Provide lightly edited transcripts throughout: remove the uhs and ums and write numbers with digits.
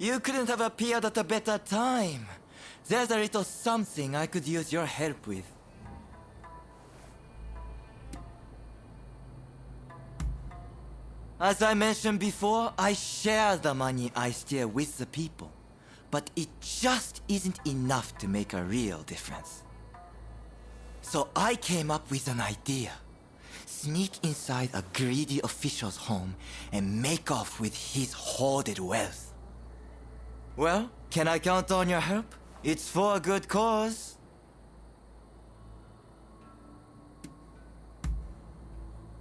You couldn't have appeared at a better time. There's a little something I could use your help with. As I mentioned before, I share the money I steal with the people. But it just isn't enough to make a real difference. So I came up with an idea. Sneak inside a greedy official's home and make off with his hoarded wealth. Well, can I count on your help? It's for a good cause.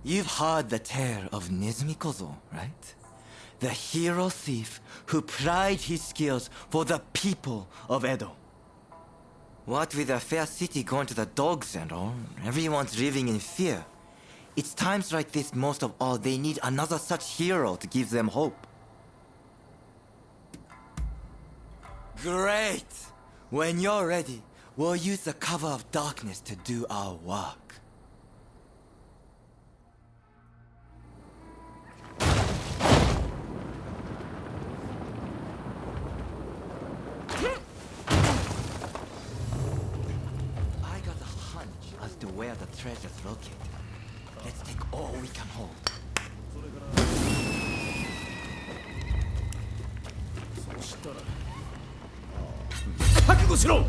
You've heard the tale of Nezumi-kozo, right? The hero thief who plied his skills for the people of Edo. What with the fair city going to the dogs and all, everyone's living in fear. It's times like this most of all they need another such hero to give them hope. Great! When you're ready, we'll use the cover of darkness to do our work. I got a hunch as to where the treasure's located. Let's take all we can hold. 覚悟しろ。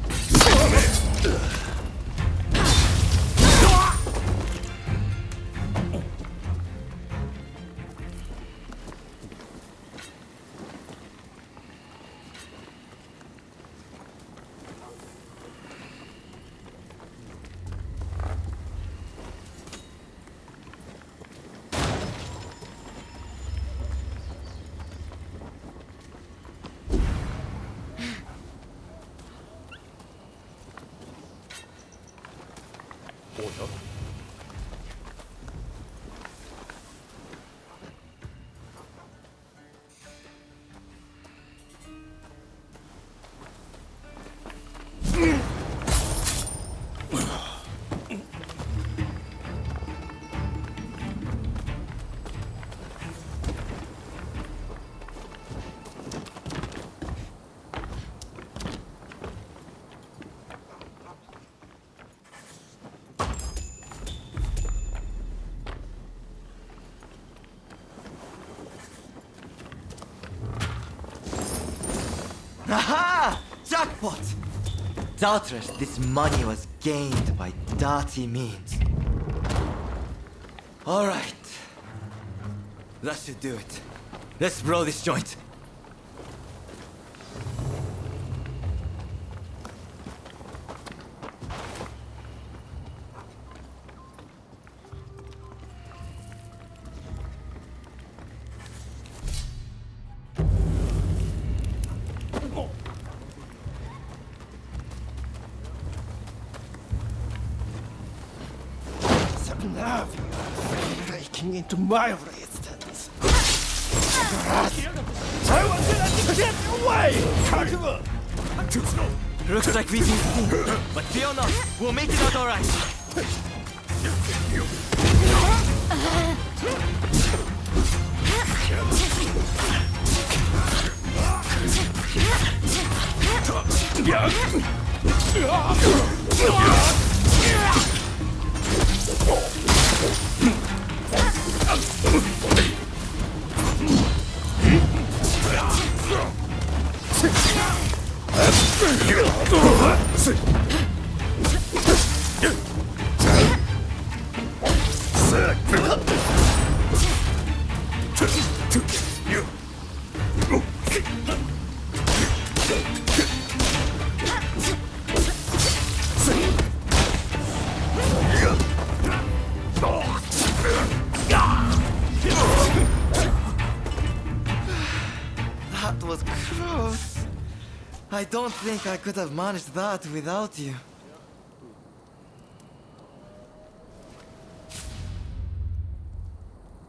Aha! Jackpot! Doubtless this money was gained by dirty means. Alright. That should do it. Let's blow this joint. Now you're breaking into my resistance. I want to get away! Looks like we've been seen, but fear not, we'll make it out alright. That was close. I don't think I could have managed that without you.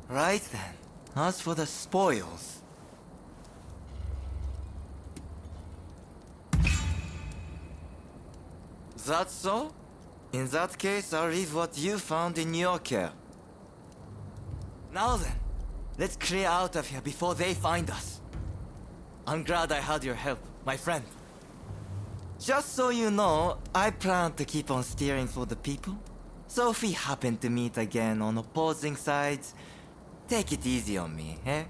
Right then. As for the spoils. That's so? In that case, I'll leave what you found in your care. Now then, let's clear out of here before they find us. I'm glad I had your help, my friend. Just so you know, I plan to keep on steering for the people. So if we happen to meet again on opposing sides, take it easy on me, eh?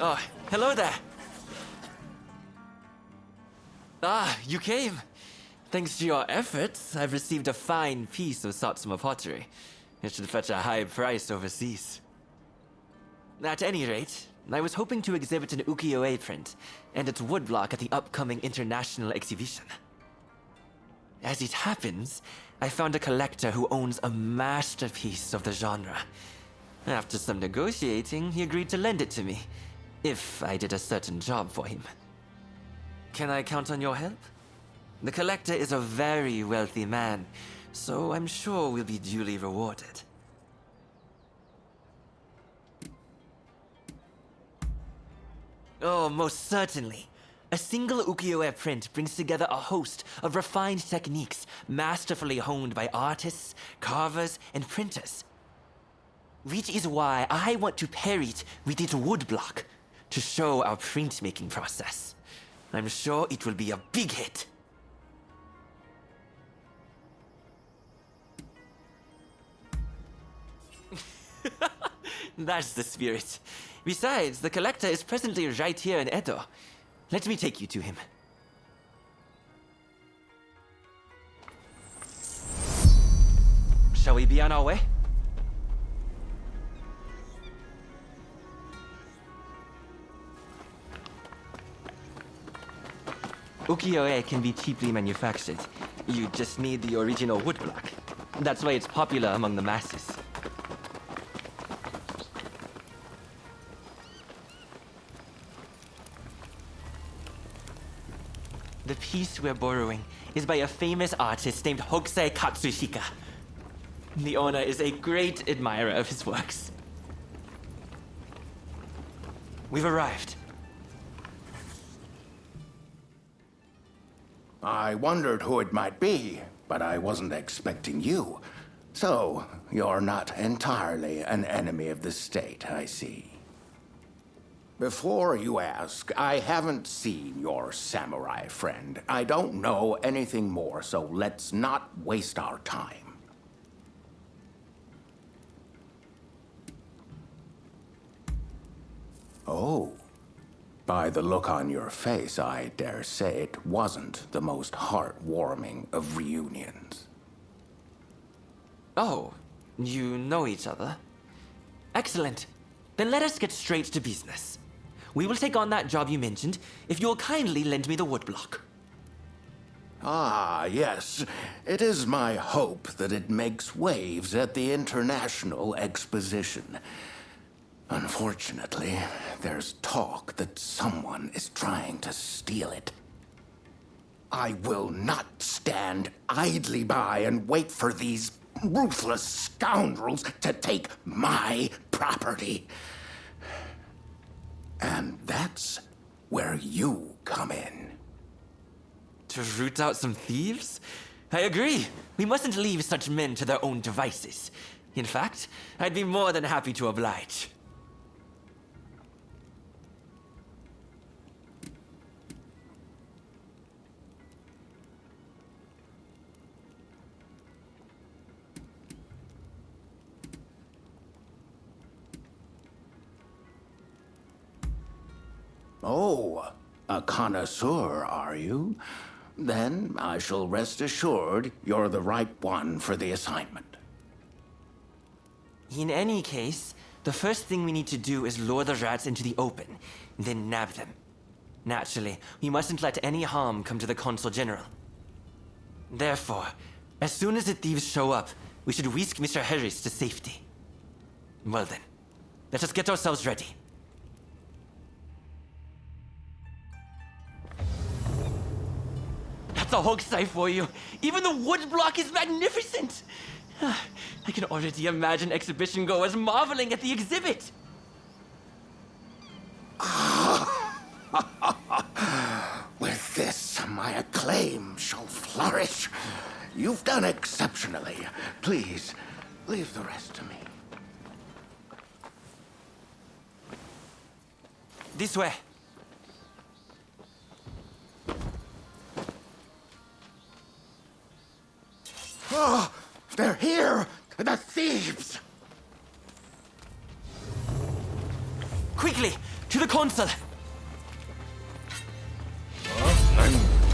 Oh, hello there. Ah, you came. Thanks to your efforts, I've received a fine piece of Satsuma pottery. It should fetch a high price overseas. At any rate, I was hoping to exhibit an ukiyo-e print and its woodblock at the upcoming international exhibition. As it happens, I found a collector who owns a masterpiece of the genre. After some negotiating, he agreed to lend it to me, if I did a certain job for him. Can I count on your help? The collector is a very wealthy man, so I'm sure we'll be duly rewarded. Oh, most certainly. A single ukiyo-e print brings together a host of refined techniques masterfully honed by artists, carvers, and printers. Which is why I want to pair it with its woodblock to show our printmaking process. I'm sure it will be a big hit. That's the spirit. Besides, the collector is presently right here in Edo. Let me take you to him. Shall we be on our way? Ukiyo-e can be cheaply manufactured. You just need the original woodblock. That's why it's popular among the masses. The piece we're borrowing is by a famous artist named Hokusai Katsushika. The owner is a great admirer of his works. We've arrived. I wondered who it might be, but I wasn't expecting you. So, you're not entirely an enemy of the state, I see. Before you ask, I haven't seen your samurai friend. I don't know anything more, so let's not waste our time. Oh. By the look on your face, I dare say it wasn't the most heartwarming of reunions. Oh, you know each other? Excellent. Then let us get straight to business. We will take on that job you mentioned if you'll kindly lend me the woodblock. Ah, yes. It is my hope that it makes waves at the International Exposition. Unfortunately, there's talk that someone is trying to steal it. I will not stand idly by and wait for these ruthless scoundrels to take my property. And that's where you come in. To root out some thieves? I agree. We mustn't leave such men to their own devices. In fact, I'd be more than happy to oblige. Oh, a connoisseur, are you? Then I shall rest assured you're the right one for the assignment. In any case, the first thing we need to do is lure the rats into the open, then nab them. Naturally, we mustn't let any harm come to the Consul General. Therefore, as soon as the thieves show up, we should whisk Mr. Harris to safety. Well then, let us get ourselves ready. That's a Hokusai for you. Even the woodblock is magnificent. I can already imagine exhibition goers marveling at the exhibit. With this, my acclaim shall flourish. You've done exceptionally. Please, leave the rest to me. This way. Oh, they're here! The thieves! Quickly, to the consul!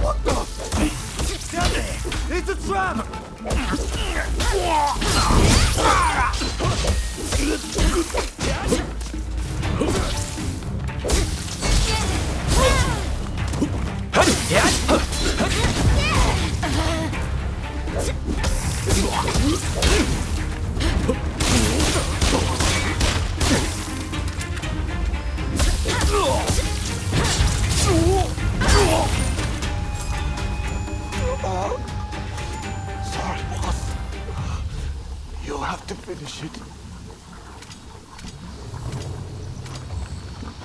What the? It's a trap! Sorry, boss. You'll have to finish it.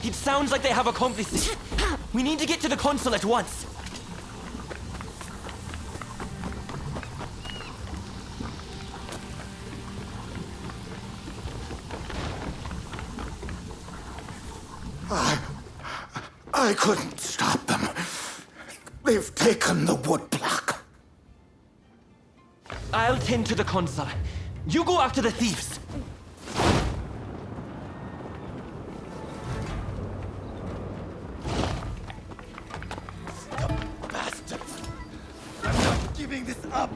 It sounds like they have accomplices. We need to get to the console at once. I couldn't stop them. They've taken the woodblock. I'll tend to the console. You go after the thieves. Bastards! I'm not giving this up!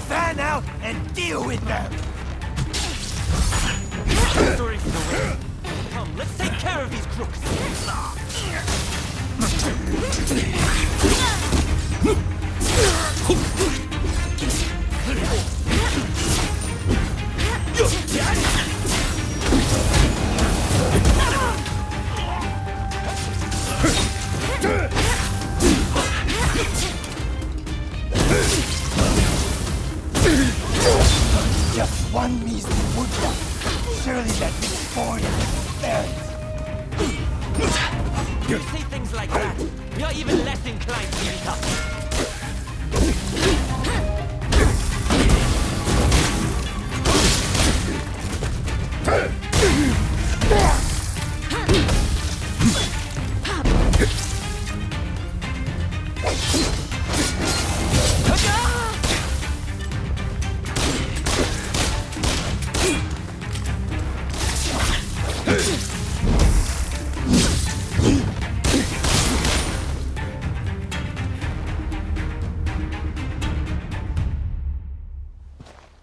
Fan out and deal with them! Story for the win. Come, let's take care of these crooks. Just one measly woodblock. Surely that means 4 fairies. You say things like that, you're even less inclined to speak up.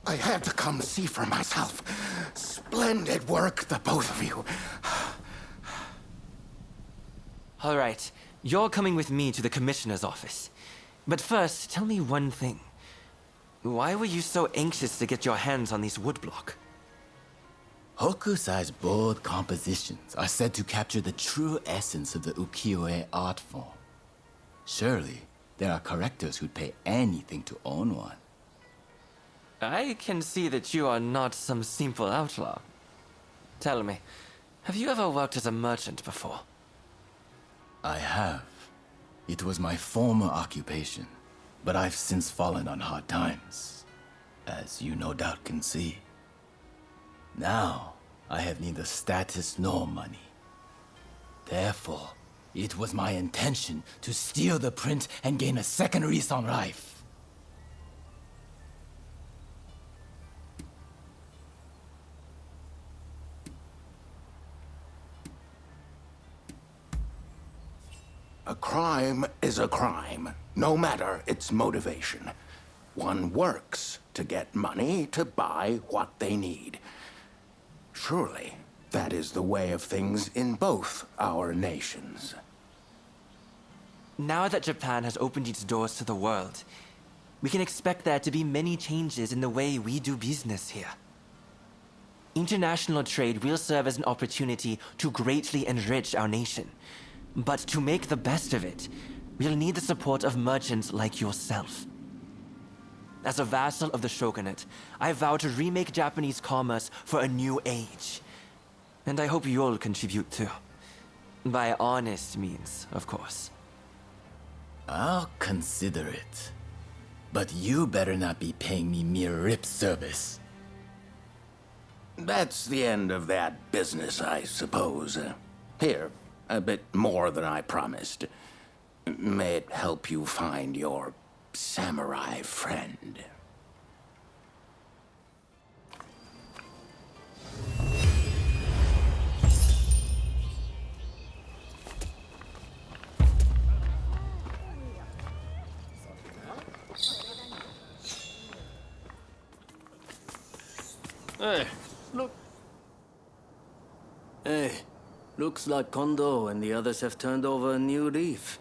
I had to come see for myself. Splendid work, the both of you. All right, you're coming with me to the commissioner's office. But first, tell me one thing. Why were you so anxious to get your hands on these woodblock? Hokusai's bold compositions are said to capture the true essence of the ukiyo-e art form. Surely, there are collectors who'd pay anything to own one. I can see that you are not some simple outlaw. Tell me, have you ever worked as a merchant before? I have. It was my former occupation, but I've since fallen on hard times, as you no doubt can see. Now, I have neither status nor money. Therefore, it was my intention to steal the print and gain a second lease on life. A crime is a crime, no matter its motivation. One works to get money to buy what they need. Surely, that is the way of things in both our nations. Now that Japan has opened its doors to the world, we can expect there to be many changes in the way we do business here. International trade will serve as an opportunity to greatly enrich our nation. But to make the best of it, we'll need the support of merchants like yourself. As a vassal of the shogunate, I vow to remake Japanese commerce for a new age. And I hope you'll contribute too. By honest means, of course. I'll consider it. But you better not be paying me mere lip service. That's the end of that business, I suppose. Here, a bit more than I promised. May it help you find your samurai friend. Hey, look. Hey, looks like Kondo and the others have turned over a new leaf.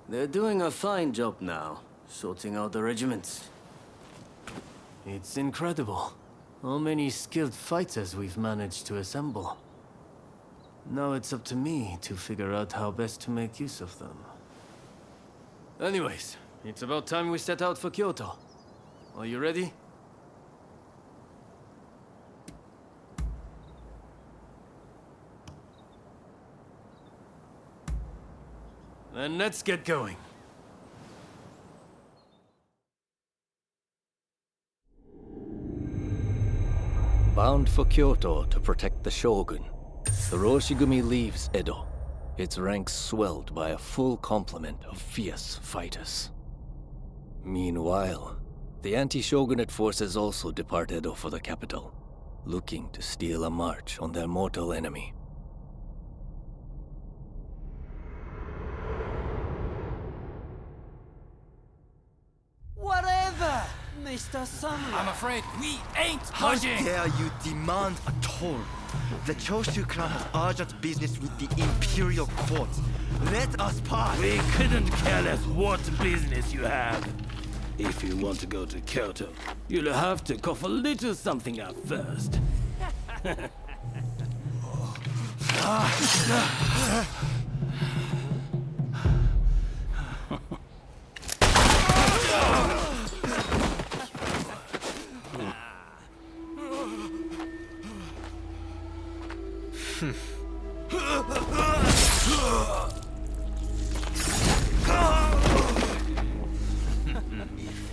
They're doing a fine job now, sorting out the regiments. It's incredible how many skilled fighters we've managed to assemble. Now it's up to me to figure out how best to make use of them. Anyways, it's about time we set out for Kyoto. Are you ready? Then let's get going. Bound for Kyoto to protect the Shogun, the Roshigumi leaves Edo, its ranks swelled by a full complement of fierce fighters. Meanwhile, the anti-shogunate forces also depart Edo for the capital, looking to steal a march on their mortal enemy. Whatever, Mr. Samurai. I'm afraid we ain't How dare you demand a toll? The Choshu clan has urgent business with the Imperial Court. Let us pass. We couldn't care less what business you have. If you want to go to Kyoto, you'll have to cough a little something up first.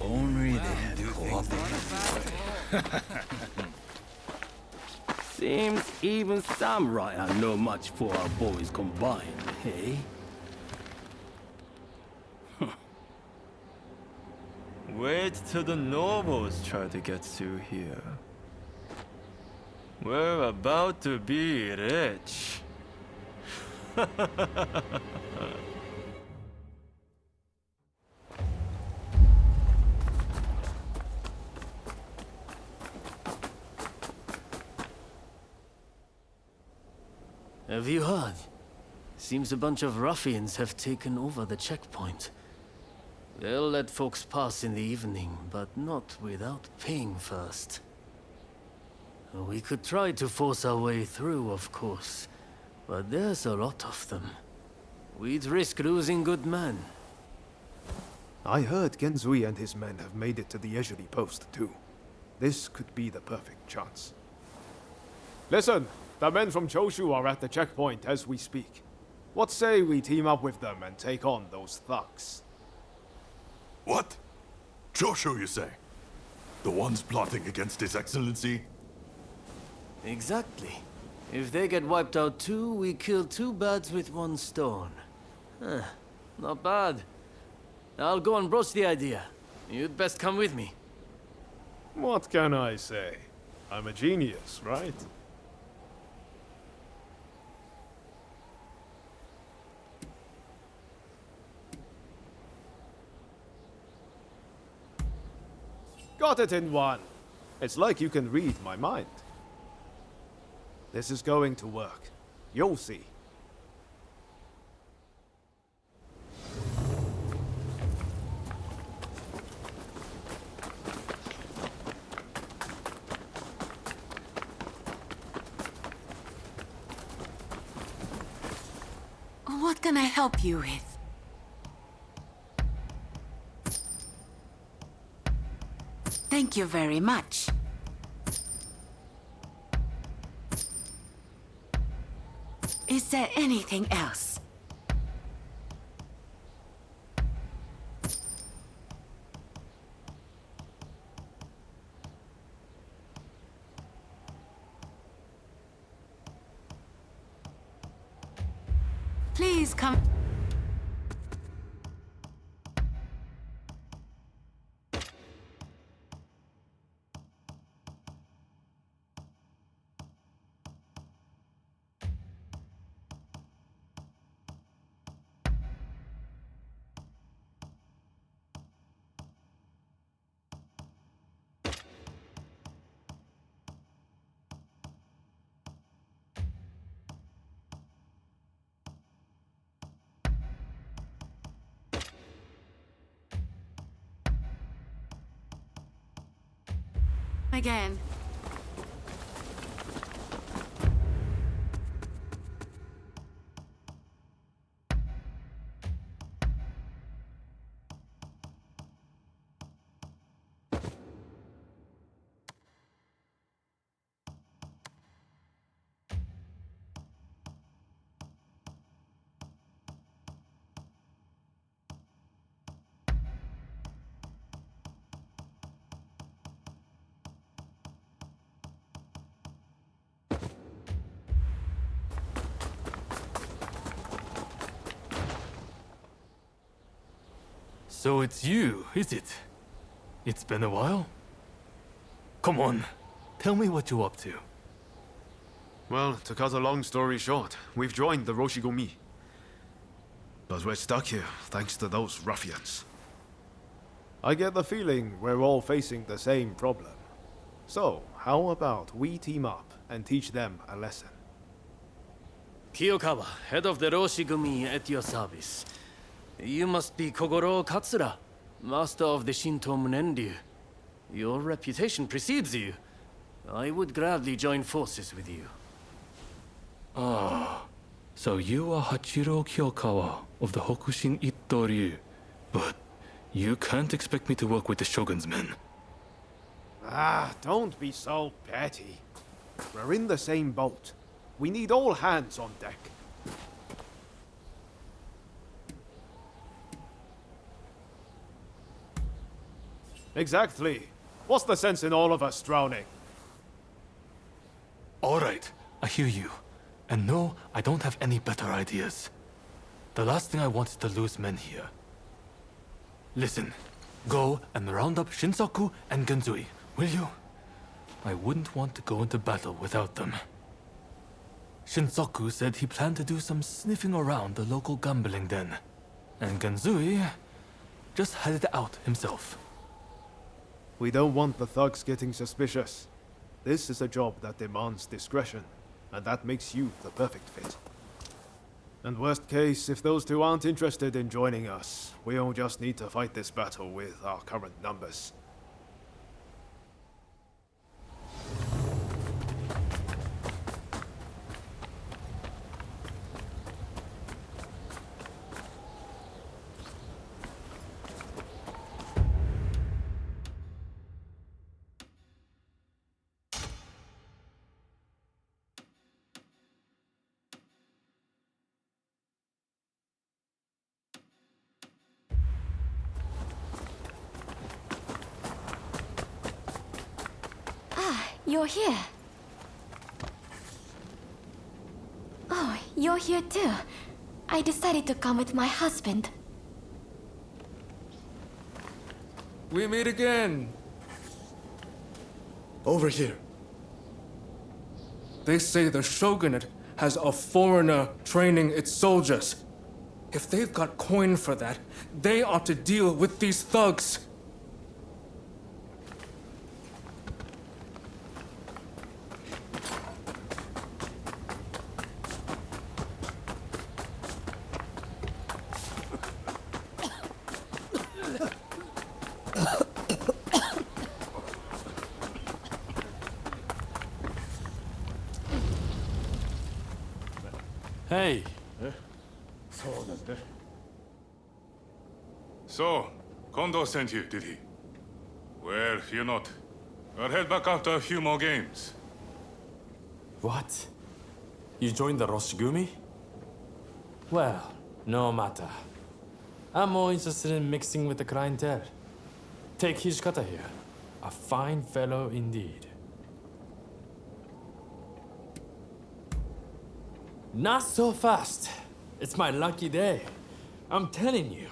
Only they had cooperated. Seems even samurai are no match for our boys combined, hey? Wait till the nobles try to get through here. We're about to be rich. Have you heard? Seems a bunch of ruffians have taken over the checkpoint. They'll let folks pass in the evening, but not without paying first. We could try to force our way through, of course, but there's a lot of them. We'd risk losing good men. I heard Genzui and his men have made it to the Ejiri post, too. This could be the perfect chance. Listen, the men from Choshu are at the checkpoint as we speak. What say we team up with them and take on those thugs? What? Choshu, you say? The ones plotting against His Excellency? Exactly. If they get wiped out too, we kill two birds with one stone. Not bad. I'll go and broach the idea. You'd best come with me. What can I say? I'm a genius, right? Got it in one. It's like you can read my mind. This is going to work. You'll see. What can I help you with? Thank you very much. Is there anything else? Please come. Again. So it's you, is it? It's been a while? Come on, tell me what you're up to. Well, to cut a long story short, we've joined the Roshigumi. But we're stuck here, thanks to those ruffians. I get the feeling we're all facing the same problem. So, how about we team up and teach them a lesson? Kiyokawa, head of the Roshigumi, at your service. You must be Kogoro Katsura, master of the Shinto Munenryu. Your reputation precedes you. I would gladly join forces with you. Ah, so you are Hachiro Kiyokawa of the Hokushin Itto-ryu. But you can't expect me to work with the Shogun's men. Ah, don't be so petty. We're in the same boat. We need all hands on deck. Exactly. What's the sense in all of us drowning? All right, I hear you. And no, I don't have any better ideas. The last thing I want is to lose men here. Listen, go and round up Shinsaku and Genzui, will you? I wouldn't want to go into battle without them. Shinsaku said he planned to do some sniffing around the local gambling den. And Genzui just headed out himself. We don't want the thugs getting suspicious. This is a job that demands discretion, and that makes you the perfect fit. And worst case, if those two aren't interested in joining us, we'll just need to fight this battle with our current numbers. You're here. Oh, you're here too. I decided to come with my husband. We meet again. Over here. They say the shogunate has a foreigner training its soldiers. If they've got coin for that, they ought to deal with these thugs. Hey! So, Kondo sent you, did he? Well, fear not. I'll head back after a few more games. What? You joined the Roshigumi? Well, no matter. I'm more interested in mixing with the clientele. Take Hishikata here. A fine fellow indeed. Not so fast. It's my lucky day. I'm telling you,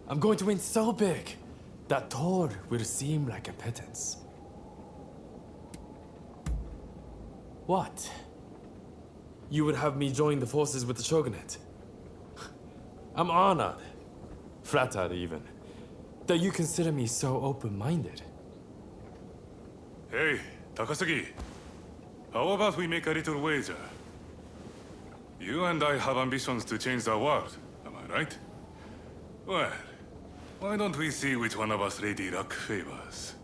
I'm going to win so big that Thor will seem like a pittance. What? You would have me join the forces with the shogunate? I'm honored, flattered even, that you consider me so open-minded. Hey, Takasugi. How about we make a little wager? You and I have ambitions to change the world, am I right? Well, why don't we see which one of us Lady Luck favors?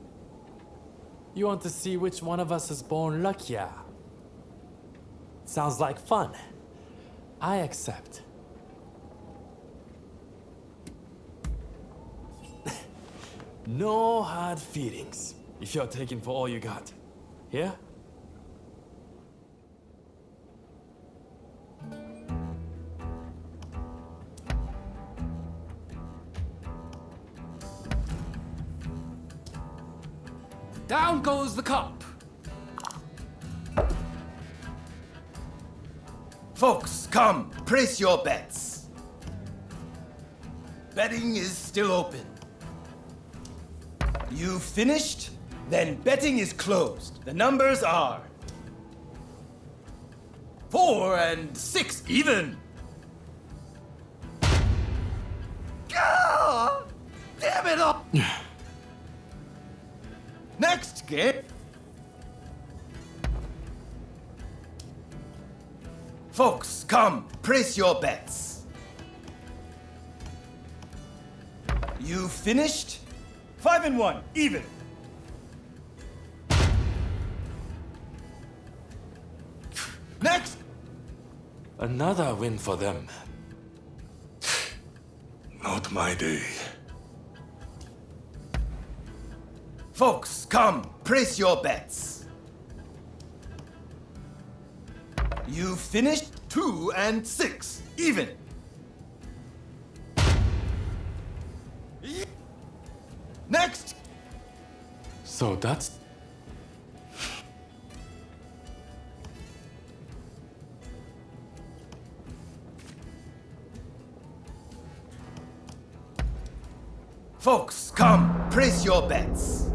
You want to see which one of us is born luckier? Sounds like fun. I accept. No hard feelings, if you're taking for all you got. Yeah? Down goes the cup. Folks, come, place your bets. Betting is still open. You finished? Then betting is closed. The numbers are 4 and 6 even. Ah, damn it all! Next game. Folks, come, place your bets. You finished? 5 and 1, even. Next! Another win for them. Not my day. Folks, come, place your bets. You finished 2 and 6, even. Next! So that's... Folks, come, place your bets.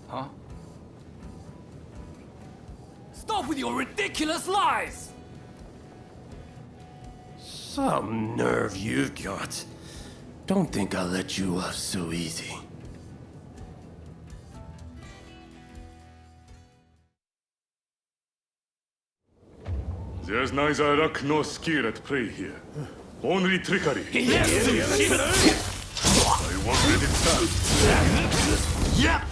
Huh? Stop with your ridiculous lies! Some nerve you've got. Don't think I'll let you off so easy. There's neither luck nor skill at play here. Only trickery. I won't let it stand. Yeah!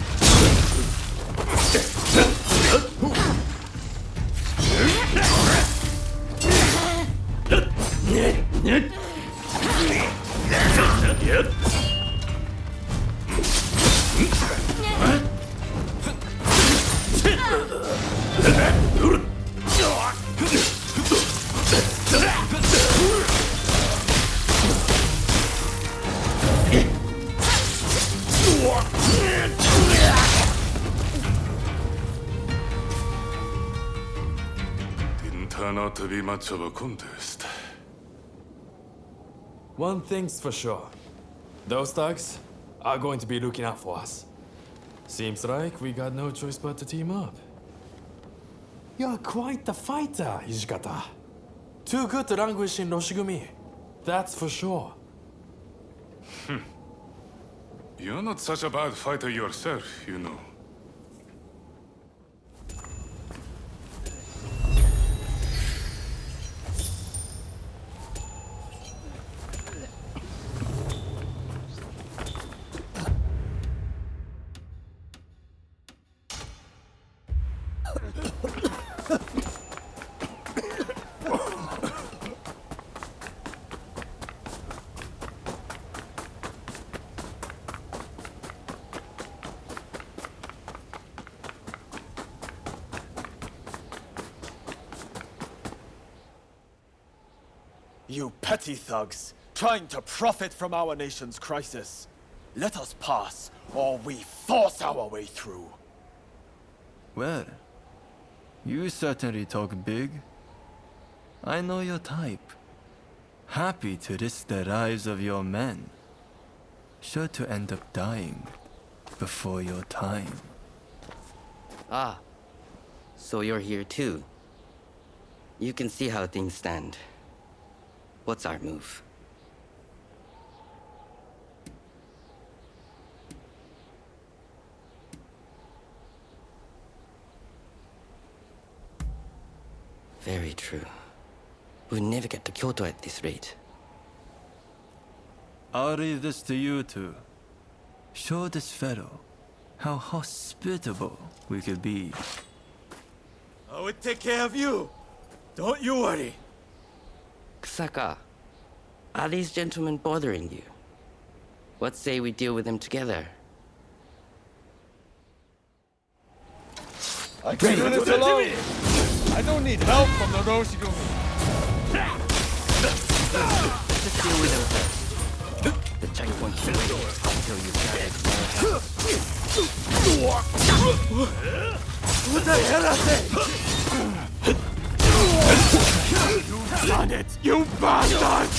Didn't turn out to be much of a contest. One thing's for sure. Those thugs are going to be looking out for us. Seems like we got no choice but to team up. You're quite the fighter, Hijikata. Too good to languish in Roshigumi. That's for sure. You're not such a bad fighter yourself, you know. You petty thugs, trying to profit from our nation's crisis. Let us pass, or we force our way through. Well, you certainly talk big. I know your type. Happy to risk the lives of your men. Sure to end up dying before your time. Ah, so you're here too. You can see how things stand. What's our move? Very true. We'll never get to Kyoto at this rate. I'll leave this to you two. Show this fellow how hospitable we could be. I will take care of you. Don't you worry. Kusaka, are these gentlemen bothering you? What say we deal with them together? I can do this alone. I don't need help from the Roshigumi. Just deal with them first. The checkpoint's waiting until you gather more help. What the hell is it? You've done it, you bastard!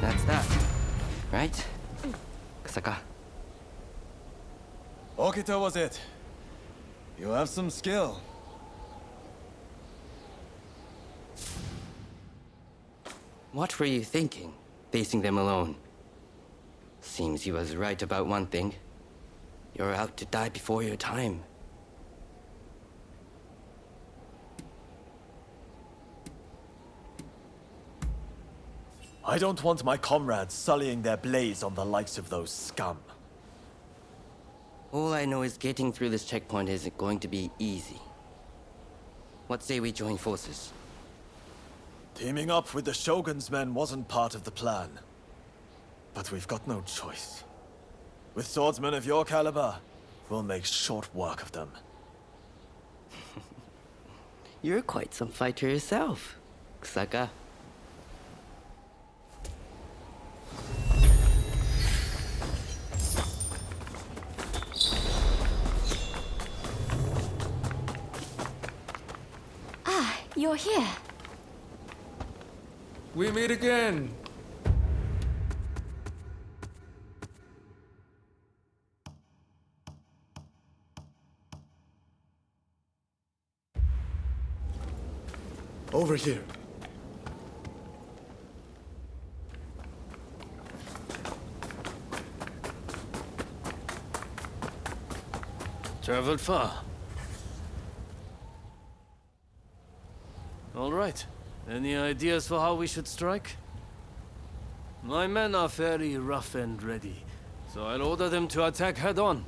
That's that, right? Kusaka. Okita was it. You have some skill. What were you thinking, facing them alone? Seems he was right about one thing. You're out to die before your time. I don't want my comrades sullying their blaze on the likes of those scum. All I know is getting through this checkpoint isn't going to be easy. What say we join forces? Teaming up with the Shogun's men wasn't part of the plan. But we've got no choice. With swordsmen of your caliber, we'll make short work of them. You're quite some fighter yourself, Kusaka. Ah, you're here. We meet again. Over here. Traveled far. All right. Any ideas for how we should strike? My men are very rough and ready, so I'll order them to attack head-on.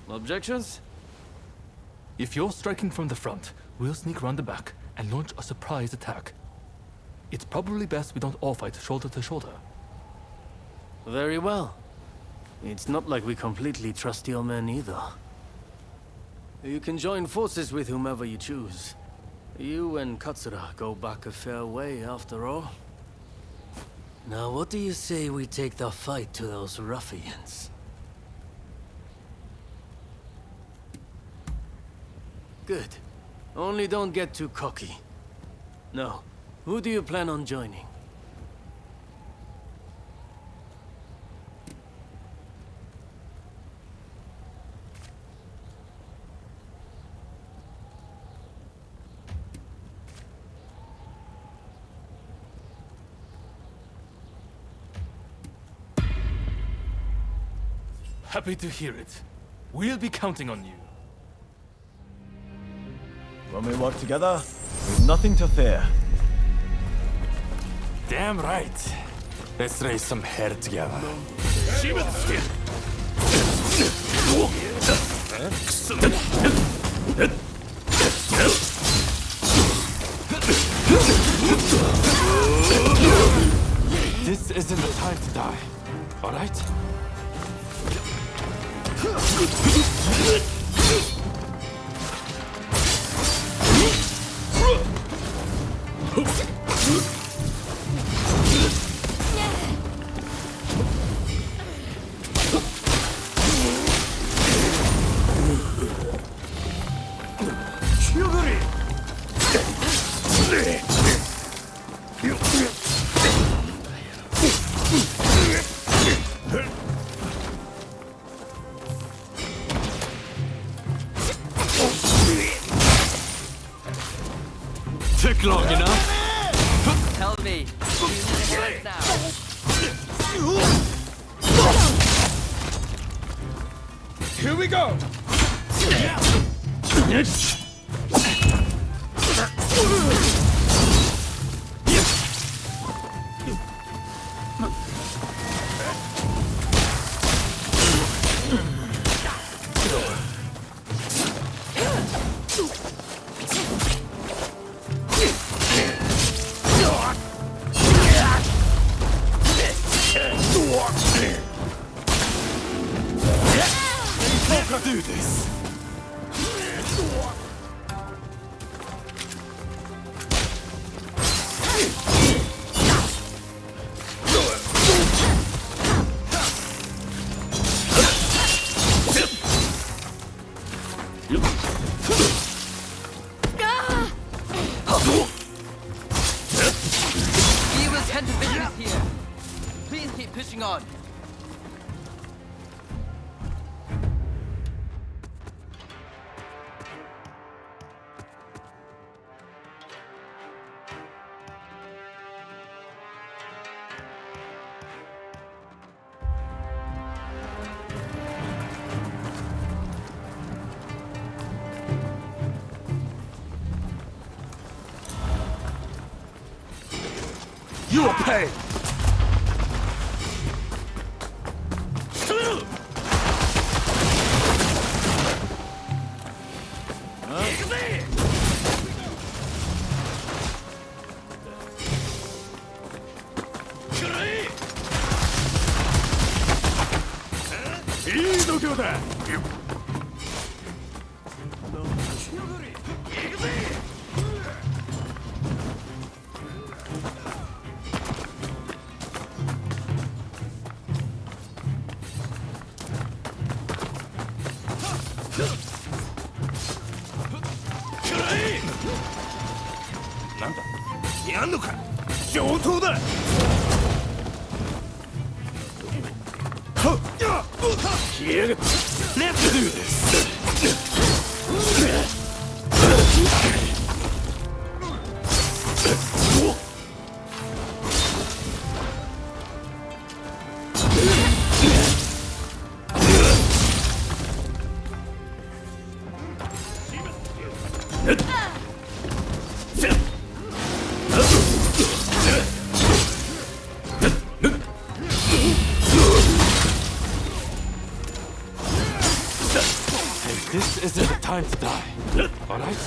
Objections? If you're striking from the front, we'll sneak around the back and launch a surprise attack. It's probably best we don't all fight shoulder to shoulder. Very well. It's not like we completely trust your men either. You can join forces with whomever you choose. You and Katsura go back a fair way, after all. Now, what do you say we take the fight to those ruffians? Good. Only don't get too cocky. No. Who do you plan on joining? Happy to hear it. We'll be counting on you. When we work together, we've nothing to fear. Damn right. Let's raise some hair together. This isn't the time to die, all right? take long enough. Tell me. Here we go. Do this. He was hand to business here. Please keep pushing on. You will pay! Let's do this. This isn't the time to die. Alright?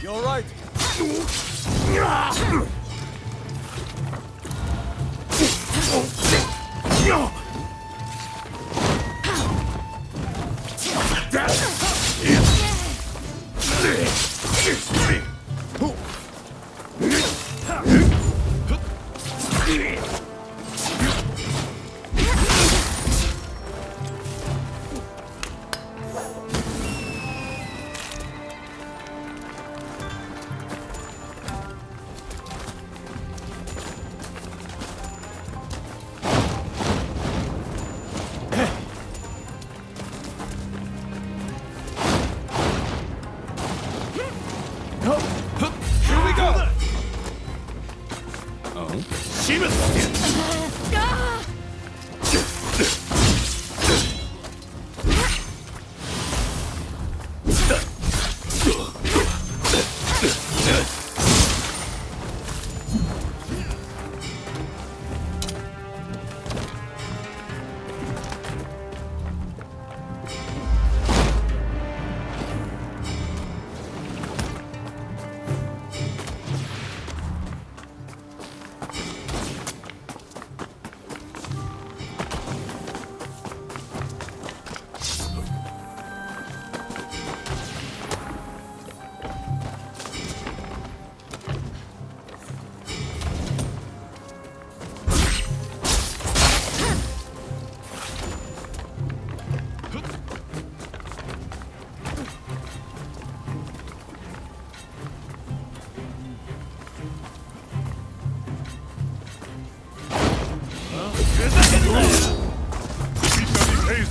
You're right.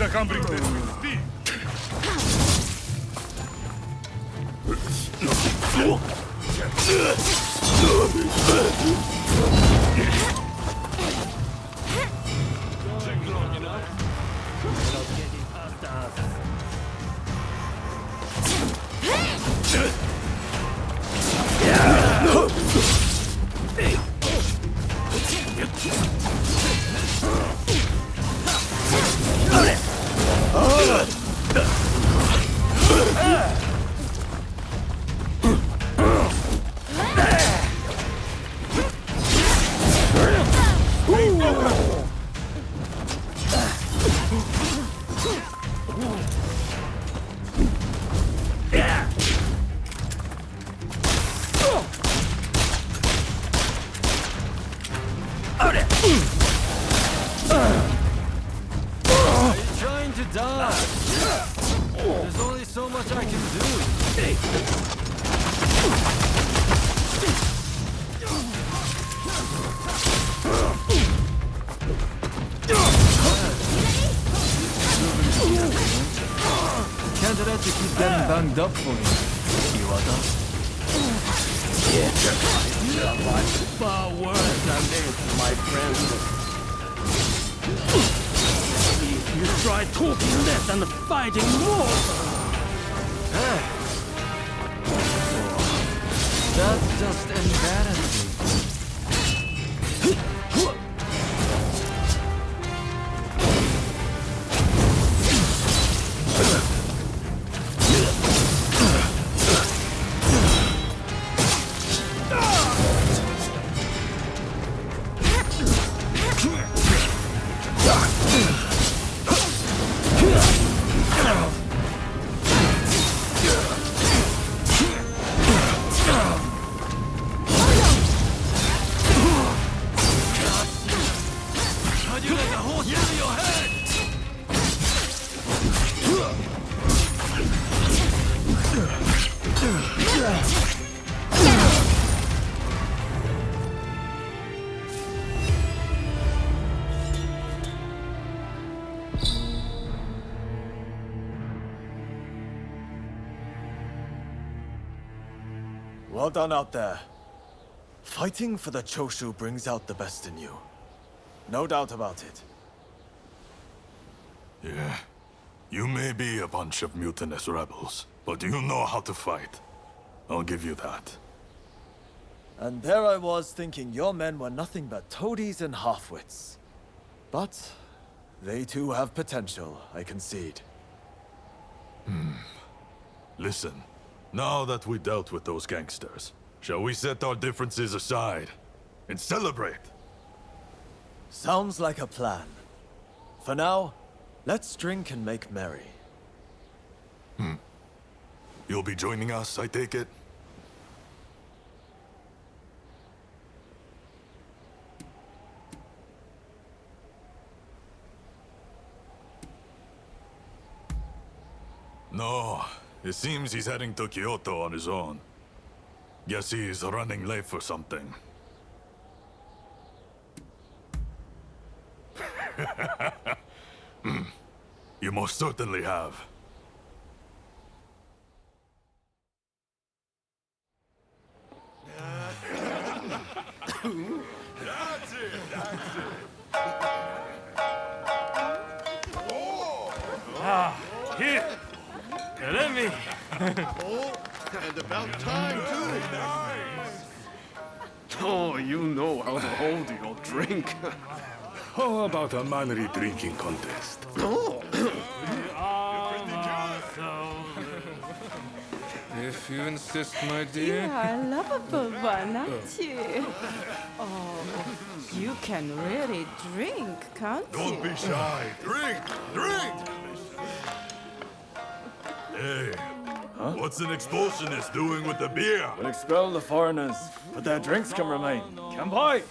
I can't bring this to speed. Trying to die. There's only so much I can do. Can't let you keep getting banged up for me, Iwata. You're much far worse than this, my friend. You try talking less and fighting more. That's just embarrassing. Well done out there. Fighting for the Choshu brings out the best in you. No doubt about it. Yeah. You may be a bunch of mutinous rebels, but you know how to fight. I'll give you that. And there I was thinking your men were nothing but toadies and halfwits. But they too have potential, I concede. Listen, now that we dealt with those gangsters, shall we set our differences aside and celebrate? Sounds like a plan. For now, let's drink and make merry. You'll be joining us, I take it? No, it seems he's heading to Kyoto on his own. Guess he's running late for something. You most certainly have. That's it, that's it. Here! Let me! Oh, and about time, too. Oh, you know how to hold your drink. How about a manly drinking contest? Oh. If you insist, my You dear. are a lovable one, aren't you? Oh, you can really drink, can't you? Don't be shy. Drink! Drink! Hey, what's an expulsionist doing with the beer? We'll expel the foreigners, but their drinks can remain. Kanpai!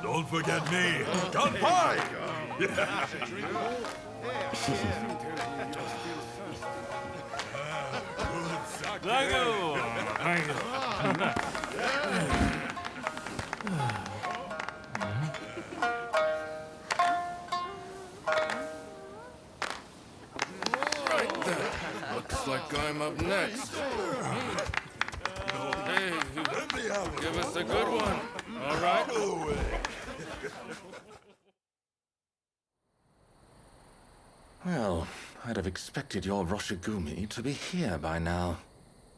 Don't forget me. Kanpai! I'm up next. Hey, give us a good one. All right. Well, I'd have expected your Roshigumi to be here by now.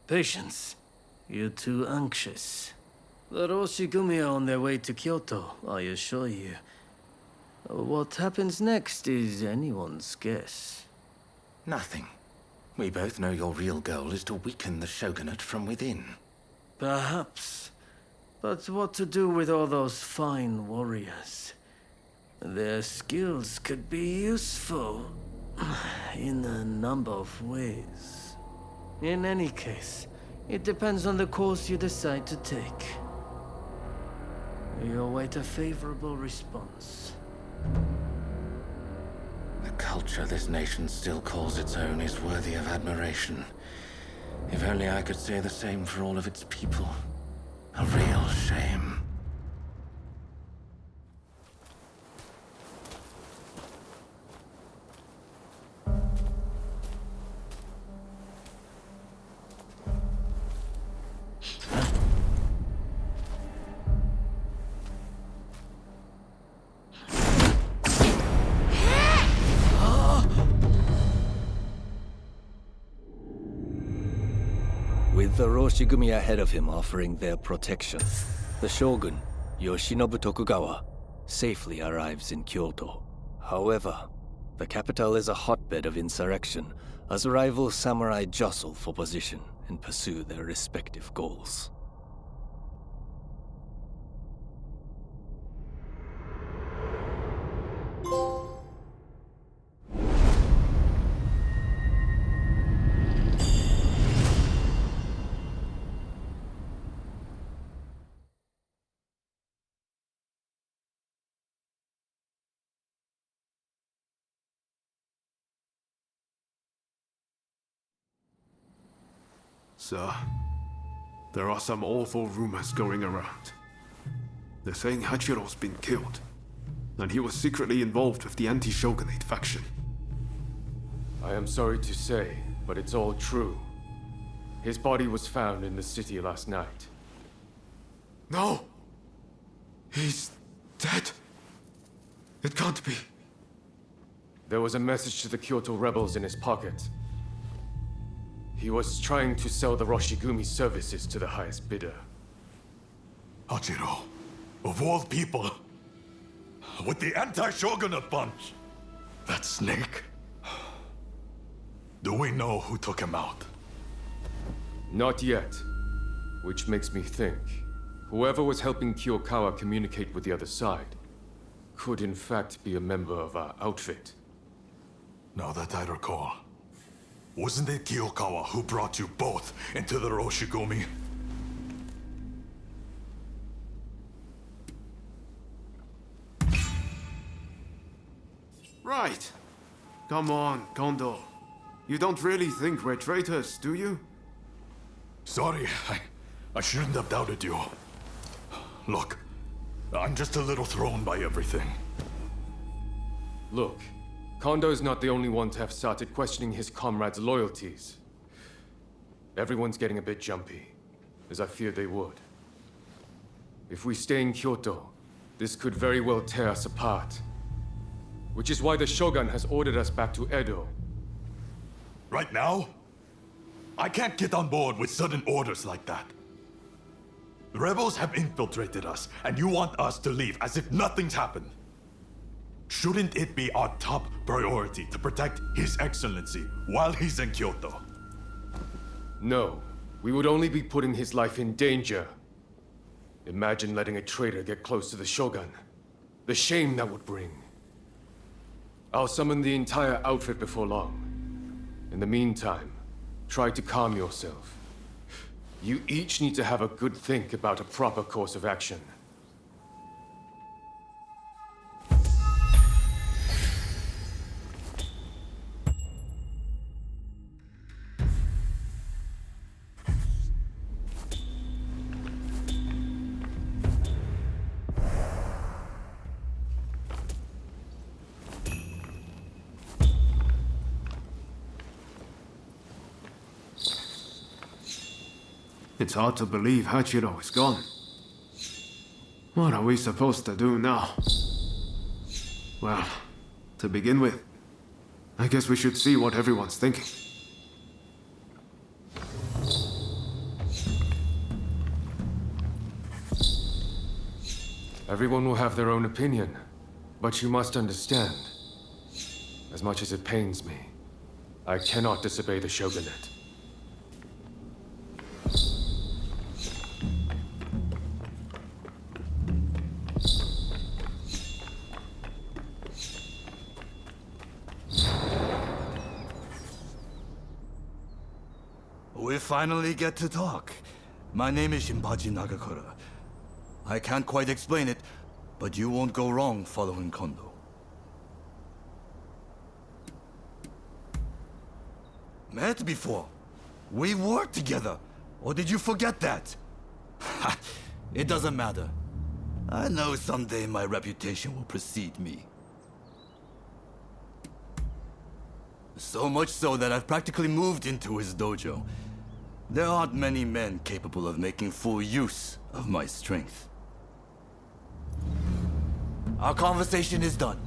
Patience. You're too anxious. The Roshigumi are on their way to Kyoto, I assure you. What happens next is anyone's guess. Nothing. We both know your real goal is to weaken the shogunate from within. Perhaps. But what to do with all those fine warriors? Their skills could be useful in a number of ways. In any case, it depends on the course you decide to take. We await a favorable response. The culture this nation still calls its own is worthy of admiration. If only I could say the same for all of its people. A real shame. With the Roshigumi ahead of him offering their protection, the shogun, Yoshinobu Tokugawa, safely arrives in Kyoto. However, the capital is a hotbed of insurrection as rival samurai jostle for position and pursue their respective goals. Sir, there are some awful rumors going around. They're saying Hachiro's been killed, and he was secretly involved with the anti-shogunate faction. I am sorry to say, but it's all true. His body was found in the city last night. No! He's dead. It can't be. There was a message to the Kyoto rebels in his pocket. He was trying to sell the Roshigumi services to the highest bidder. Hachiro, of all people, with the anti-shogunate bunch. That snake. Do we know who took him out? Not yet. Which makes me think, whoever was helping Kiyokawa communicate with the other side could in fact be a member of our outfit. Now that I recall, wasn't it Kiyokawa who brought you both into the Roshigumi? Right. Come on, Kondo. You don't really think we're traitors, do you? Sorry, I shouldn't have doubted you. Look, I'm just a little thrown by everything. Look, Kondo's not the only one to have started questioning his comrades' loyalties. Everyone's getting a bit jumpy, as I feared they would. If we stay in Kyoto, this could very well tear us apart. Which is why the Shogun has ordered us back to Edo. Right now? I can't get on board with sudden orders like that. The rebels have infiltrated us, and you want us to leave as if nothing's happened. Shouldn't it be our top priority to protect His Excellency while he's in Kyoto? No, we would only be putting his life in danger. Imagine letting a traitor get close to the Shogun. The shame that would bring. I'll summon the entire outfit before long. In the meantime, try to calm yourself. You each need to have a good think about a proper course of action. It's hard to believe Hachiro is gone. What are we supposed to do now? Well, to begin with, I guess we should see what everyone's thinking. Everyone will have their own opinion, but you must understand. As much as it pains me, I cannot disobey the shogunate. We finally get to talk. My name is Shinpachi Nagakura. I can't quite explain it, but you won't go wrong following Kondo. Met before. We worked together. Or did you forget that? It doesn't matter. I know someday my reputation will precede me. So much so that I've practically moved into his dojo. There aren't many men capable of making full use of my strength. Our conversation is done.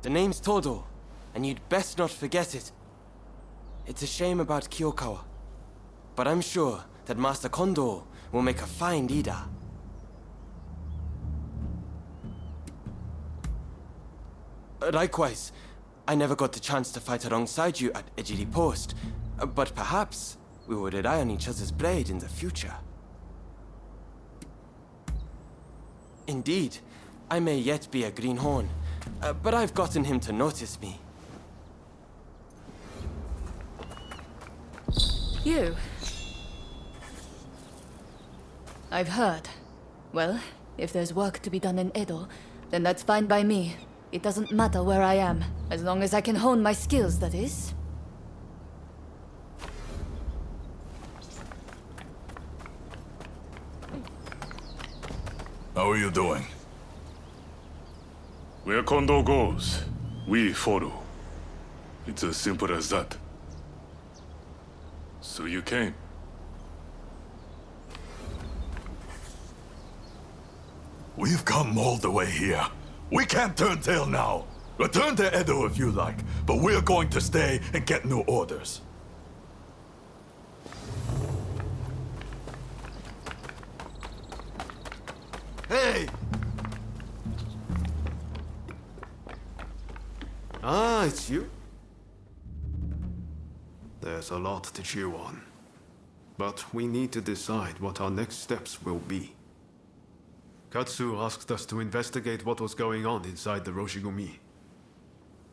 The name's Todo, and you'd best not forget it. It's a shame about Kyokawa, but I'm sure that Master Kondo will make a fine leader. Likewise, I never got the chance to fight alongside you at Ejiri Post, but perhaps we will rely on each other's blade in the future. Indeed, I may yet be a greenhorn, but I've gotten him to notice me. You? I've heard. Well, if there's work to be done in Edo, then that's fine by me. It doesn't matter where I am, as long as I can hone my skills, that is. How are you doing? Where Kondo goes, we follow. It's as simple as that. So you came. We've come all the way here. We can't turn tail now. Return to Edo if you like, but we're going to stay and get new orders. Hey! Ah, it's you? There's a lot to chew on. But we need to decide what our next steps will be. Katsu asked us to investigate what was going on inside the Roshigumi.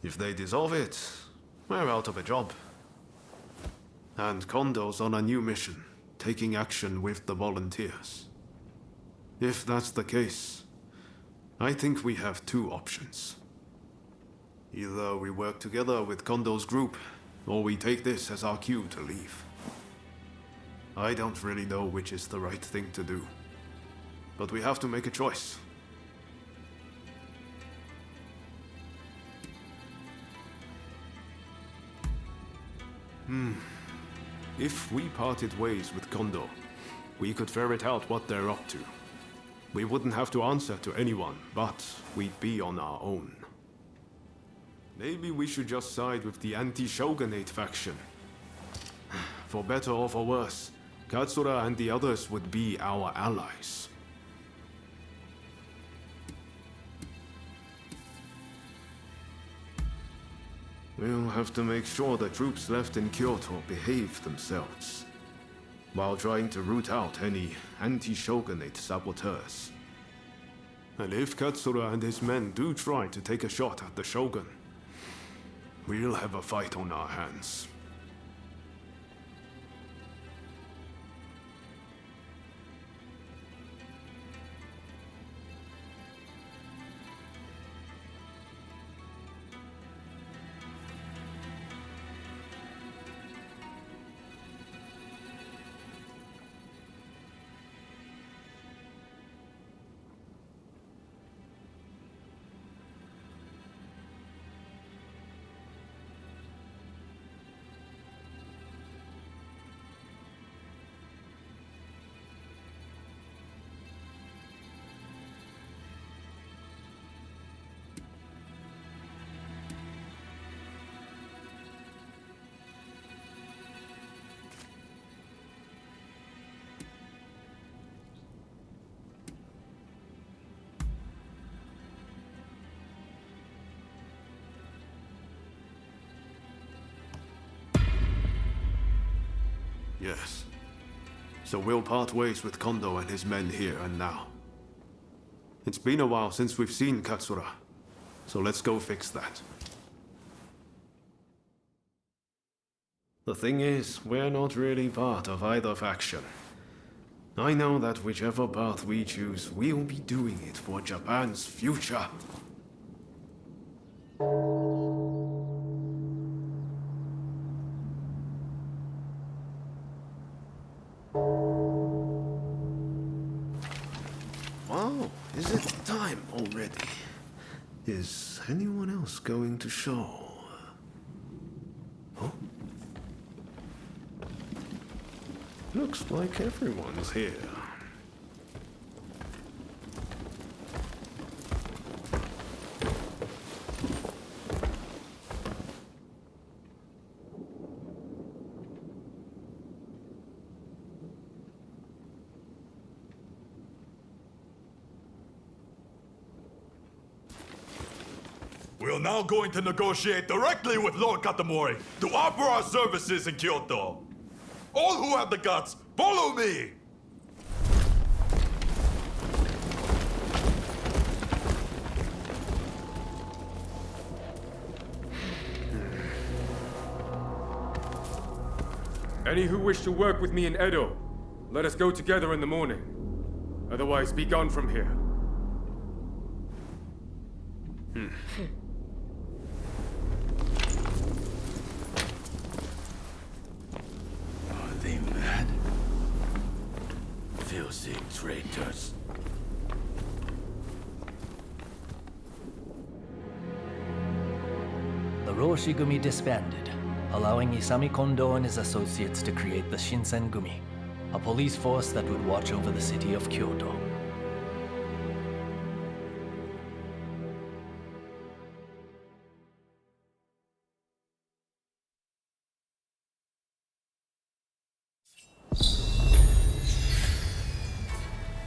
If they dissolve it, we're out of a job. And Kondo's on a new mission, taking action with the volunteers. If that's the case, I think we have two options. Either we work together with Kondo's group, or we take this as our cue to leave. I don't really know which is the right thing to do. But we have to make a choice. If we parted ways with Kondo, we could ferret out what they're up to. We wouldn't have to answer to anyone, but we'd be on our own. Maybe we should just side with the anti-shogunate faction. For better or for worse, Katsura and the others would be our allies. We'll have to make sure the troops left in Kyoto behave themselves, while trying to root out any anti-shogunate saboteurs. And if Katsura and his men do try to take a shot at the Shogun, we'll have a fight on our hands. Yes. So we'll part ways with Kondo and his men here and now. It's been a while since we've seen Katsura, so let's go fix that. The thing is, we're not really part of either faction. I know that whichever path we choose, we'll be doing it for Japan's future. Wow, is it time already? Is anyone else going to show? Oh? Looks like everyone's here. We're now going to negotiate directly with Lord Katamori to offer our services in Kyoto. All who have the guts, follow me! Any who wish to work with me in Edo, let us go together in the morning. Otherwise, be gone from here. Are they mad? Filthy traitors. The Roshigumi disbanded, allowing Isami Kondo and his associates to create the Shinsengumi, a police force that would watch over the city of Kyoto.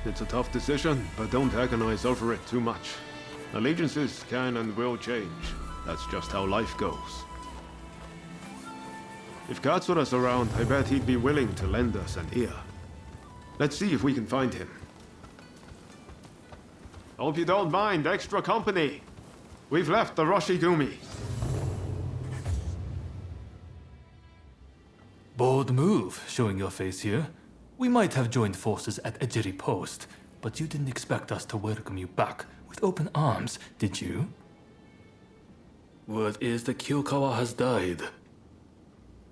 It's a tough decision, but don't agonize over it too much. Allegiances can and will change. That's just how life goes. If Katsura's around, I bet he'd be willing to lend us an ear. Let's see if we can find him. Hope you don't mind extra company. We've left the Roshigumi. Bold move, showing your face here. We might have joined forces at Ejiri Post, but you didn't expect us to welcome you back with open arms, did you? Word is that Kyokawa has died.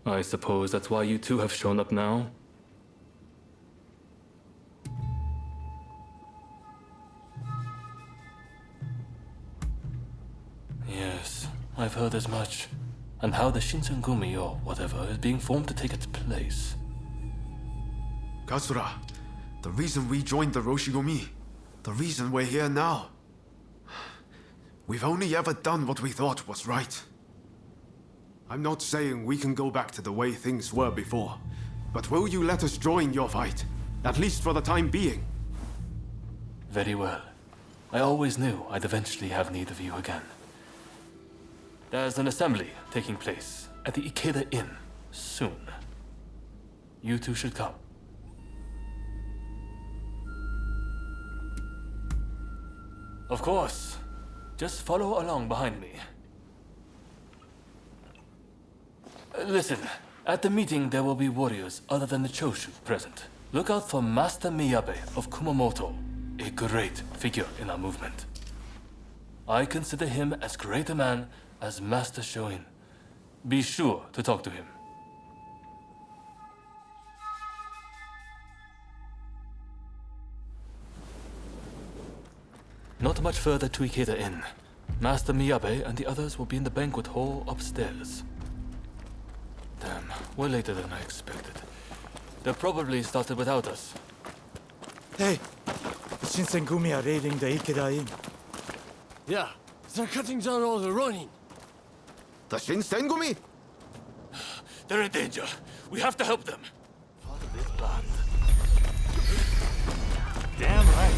I suppose that's why you two have shown up now? Yes, I've heard as much. And how the Shinsengumi or whatever is being formed to take its place. Katsura, the reason we joined the Roshigumi, the reason we're here now. We've only ever done what we thought was right. I'm not saying we can go back to the way things were before, but will you let us join your fight, at least for the time being? Very well. I always knew I'd eventually have need of you again. There's an assembly taking place at the Ikeda Inn soon. You two should come. Of course. Just follow along behind me. Listen, at the meeting there will be warriors other than the Choshu present. Look out for Master Miyabe of Kumamoto, a great figure in our movement. I consider him as great a man as Master Shoin. Be sure to talk to him. Not much further to Ikeda Inn. Master Miyabe and the others will be in the banquet hall upstairs. Damn, we're later than I expected. They probably started without us. Hey, the Shinsengumi are raiding the Ikeda Inn. Yeah, they're cutting down all the Ronin. The Shinsengumi? They're in danger. We have to help them. Part of this band. Damn right.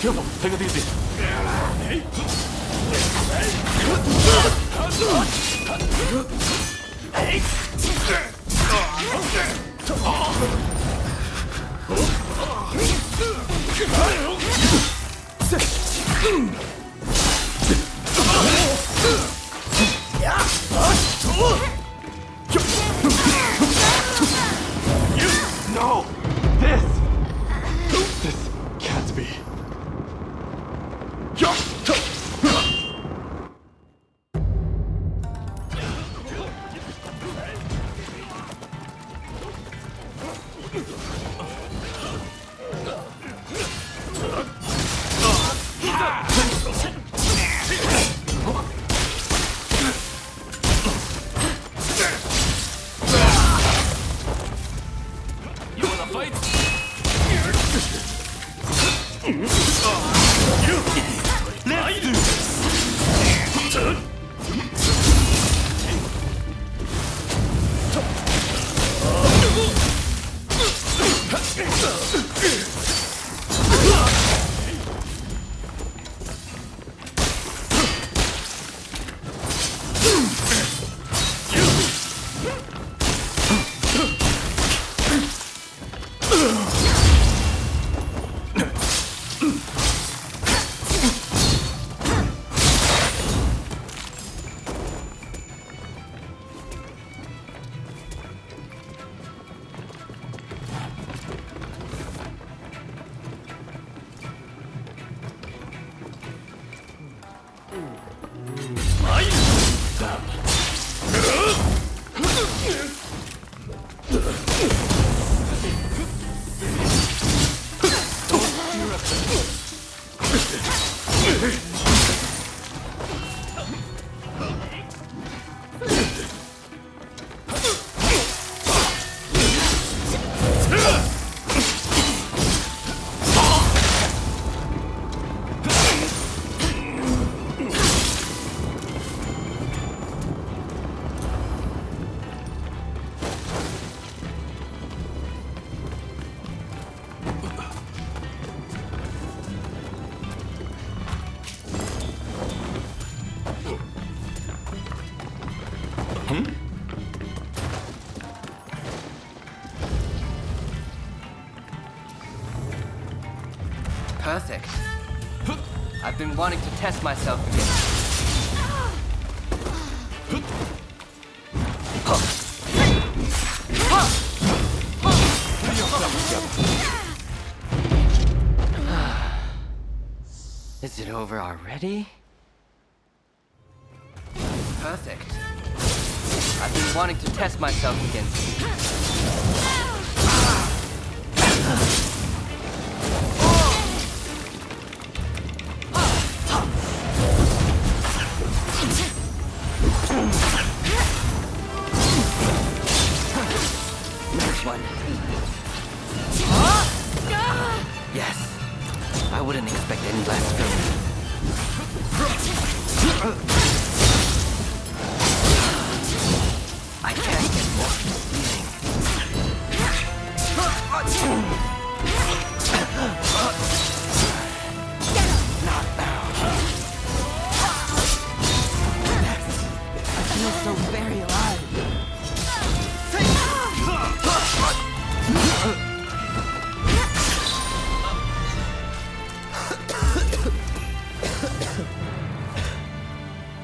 Careful, take it easy. No! This can't be. You wanna fight? Let's do this! Perfect. I've been wanting to test myself again. Is it over already? Perfect. I've been wanting to test myself again. Next one. Yes. I wouldn't expect any less from me. I can't get more feeling. Not now. Yes. I feel so very alive.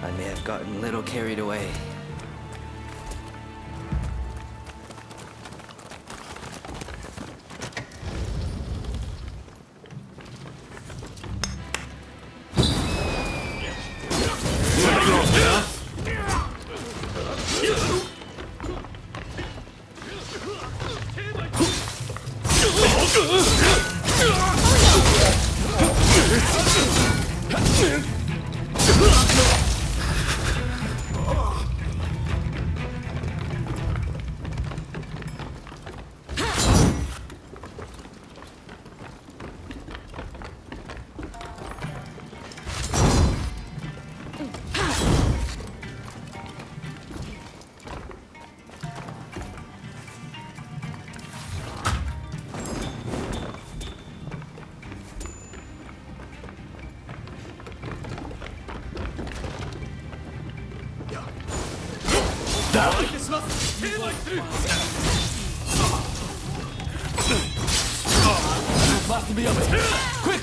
I may have gotten a little carried away. Master Miyame! Quick!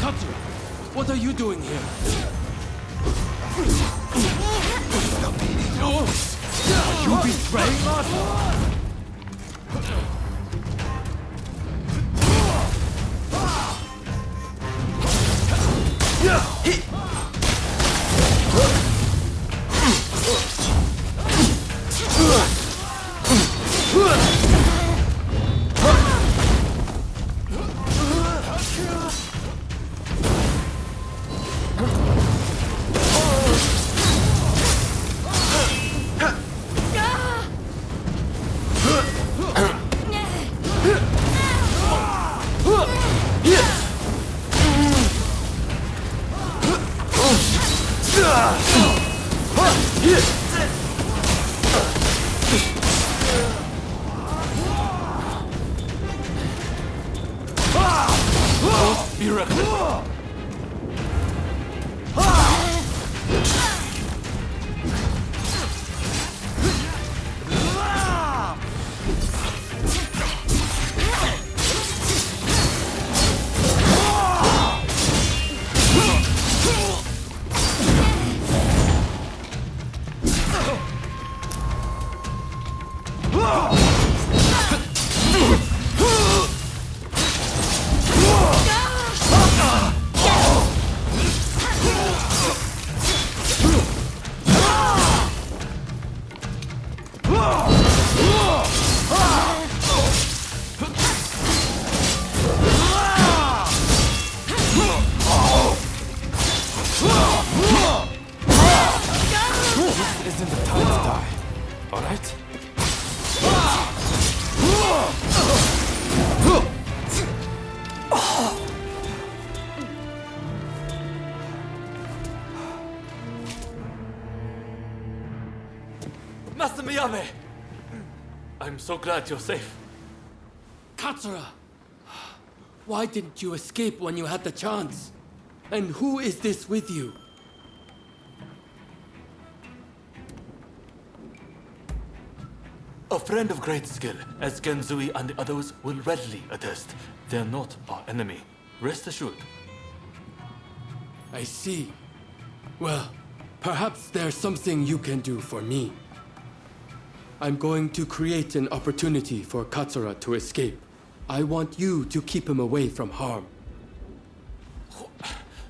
Katsu, what are you doing here? You betrayed us? Be reckless. Isn't the time to die, alright? Master Miyame! I'm so glad you're safe. Katsura! Why didn't you escape when you had the chance? And who is this with you? A friend of great skill, as Genzui and the others will readily attest. They're not our enemy. Rest assured. I see. Well, perhaps there's something you can do for me. I'm going to create an opportunity for Katsura to escape. I want you to keep him away from harm.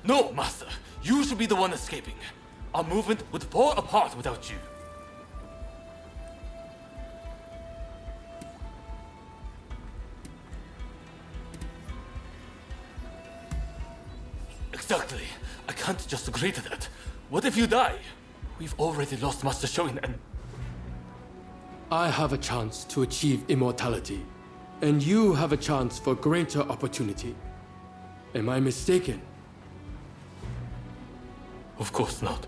No, Master. You should be the one escaping. Our movement would fall apart without you. Exactly. I can't just agree to that. What if you die? We've already lost Master Shoin and... I have a chance to achieve immortality, and you have a chance for greater opportunity. Am I mistaken? Of course not.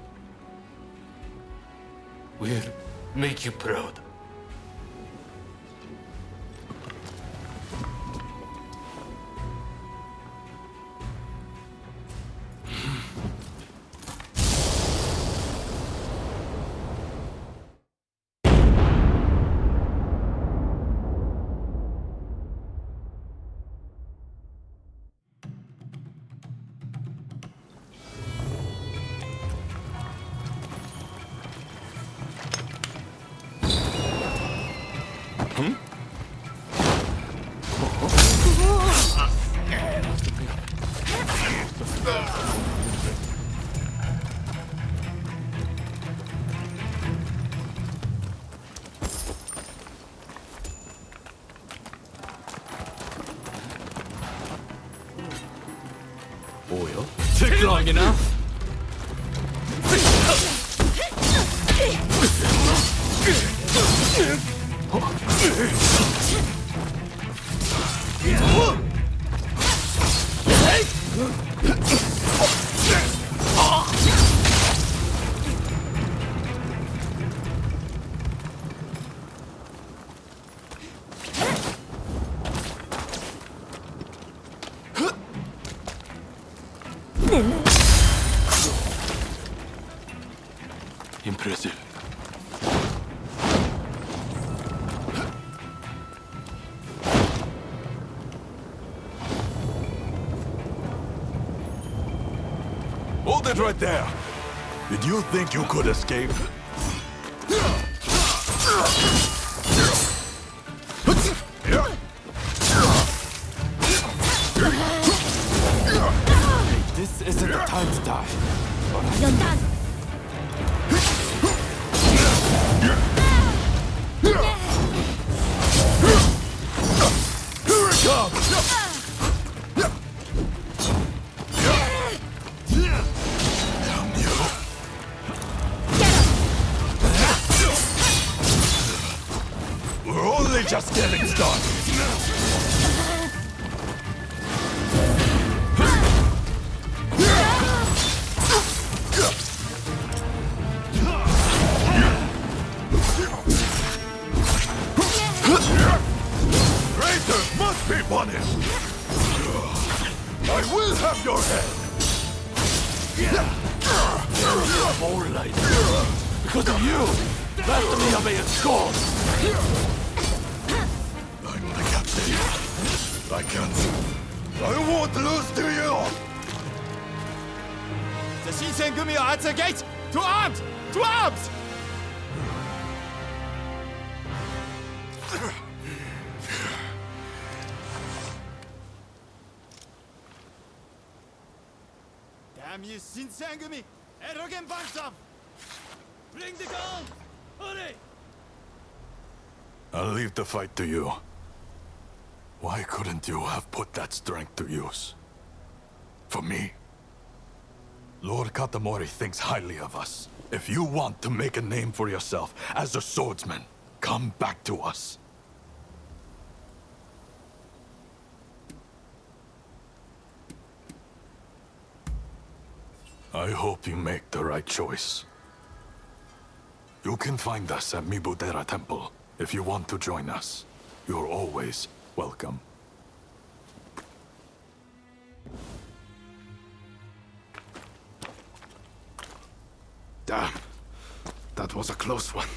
We'll make you proud. long enough? Impressive. Hold it right there! Did you think you could escape? This isn't the time to die. You're done. Here it comes! Damn you! We're only just getting started. Traitors must be punished! I will have your head! More light. Because of you! Blasphemy of a scorn! I'm the captain. I can't. I won't lose to you! The Shinsengumi are at the gate! To arms! To arms! Damn you, Shinsengumi! Arrogant bunch of... Bring the gun! Hurry! I'll leave the fight to you. Why couldn't you have put that strength to use? For me? Lord Katamori thinks highly of us. If you want to make a name for yourself as a swordsman, come back to us. I hope you make the right choice. You can find us at Mibudera Temple. If you want to join us, you're always welcome. Damn. That was a close one.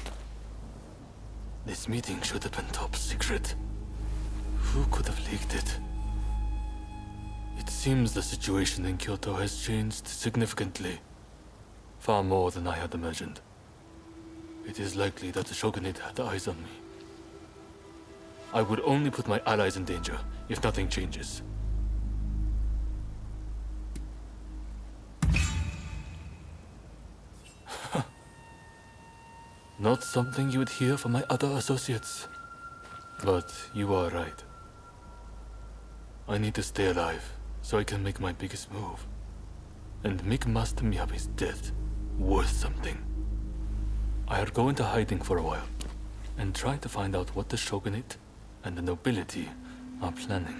This meeting should have been top secret. Who could have leaked it? It seems the situation in Kyoto has changed significantly. Far more than I had imagined. It is likely that the Shogunate had eyes on me. I would only put my allies in danger if nothing changes. Not something you would hear from my other associates. But you are right. I need to stay alive so I can make my biggest move. And make Master Miyabi's death worth something. I'll go into hiding for a while and try to find out what the Shogunate and the nobility are planning.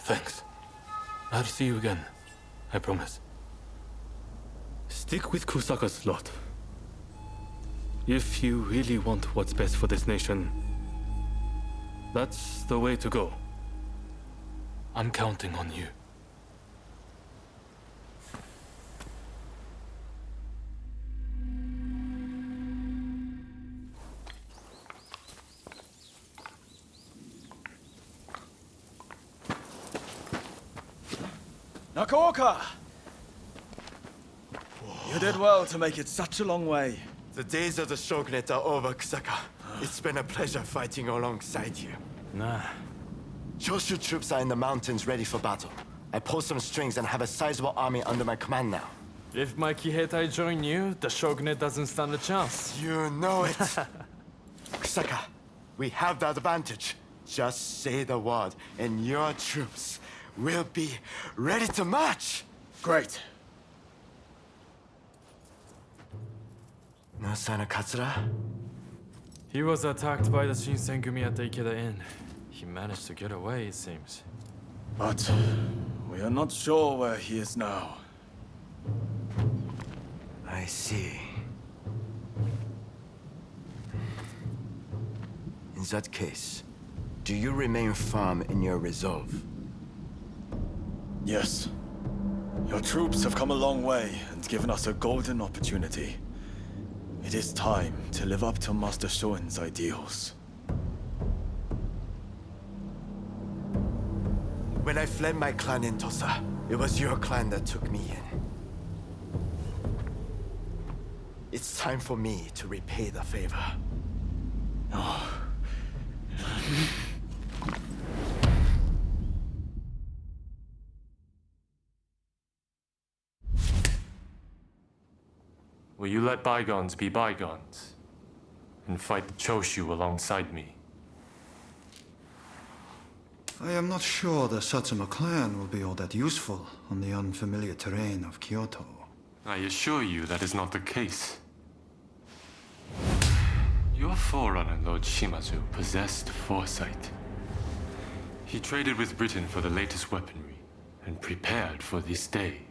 Thanks. I'll see you again. I promise. Stick with Kusaka's lot. If you really want what's best for this nation, that's the way to go. I'm counting on you. Nakaoka! You did well to make it such a long way. The days of the Shogunate are over, Kusaka. It's been a pleasure fighting alongside you. Nah. Choshu troops are in the mountains ready for battle. I pulled some strings and have a sizable army under my command now. If my Kihetai join you, the Shogunate doesn't stand a chance. You know it. Arasaka, we have the advantage. Just say the word, and your troops will be ready to march. Great. No sign of Katsura? He was attacked by the Shinsengumi at the Ikeda Inn. He managed to get away, it seems. But we are not sure where he is now. I see. In that case, do you remain firm in your resolve? Yes. Your troops have come a long way and given us a golden opportunity. It is time to live up to Master Shoin's ideals. When I fled my clan in Tosa, it was your clan that took me in. It's time for me to repay the favor. Oh. Will you let bygones be bygones and fight the Choshu alongside me? I am not sure the Satsuma clan will be all that useful on the unfamiliar terrain of Kyoto. I assure you that is not the case. Your forerunner, Lord Shimazu, possessed foresight. He traded with Britain for the latest weaponry and prepared for this day.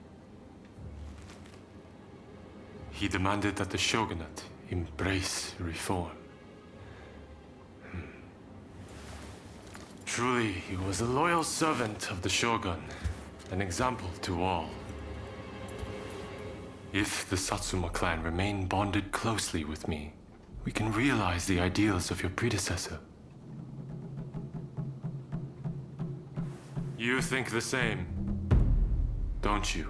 He demanded that the shogunate embrace reform. Truly, he was a loyal servant of the shogun, an example to all. If the Satsuma clan remain bonded closely with me, we can realize the ideals of your predecessor. You think the same, don't you?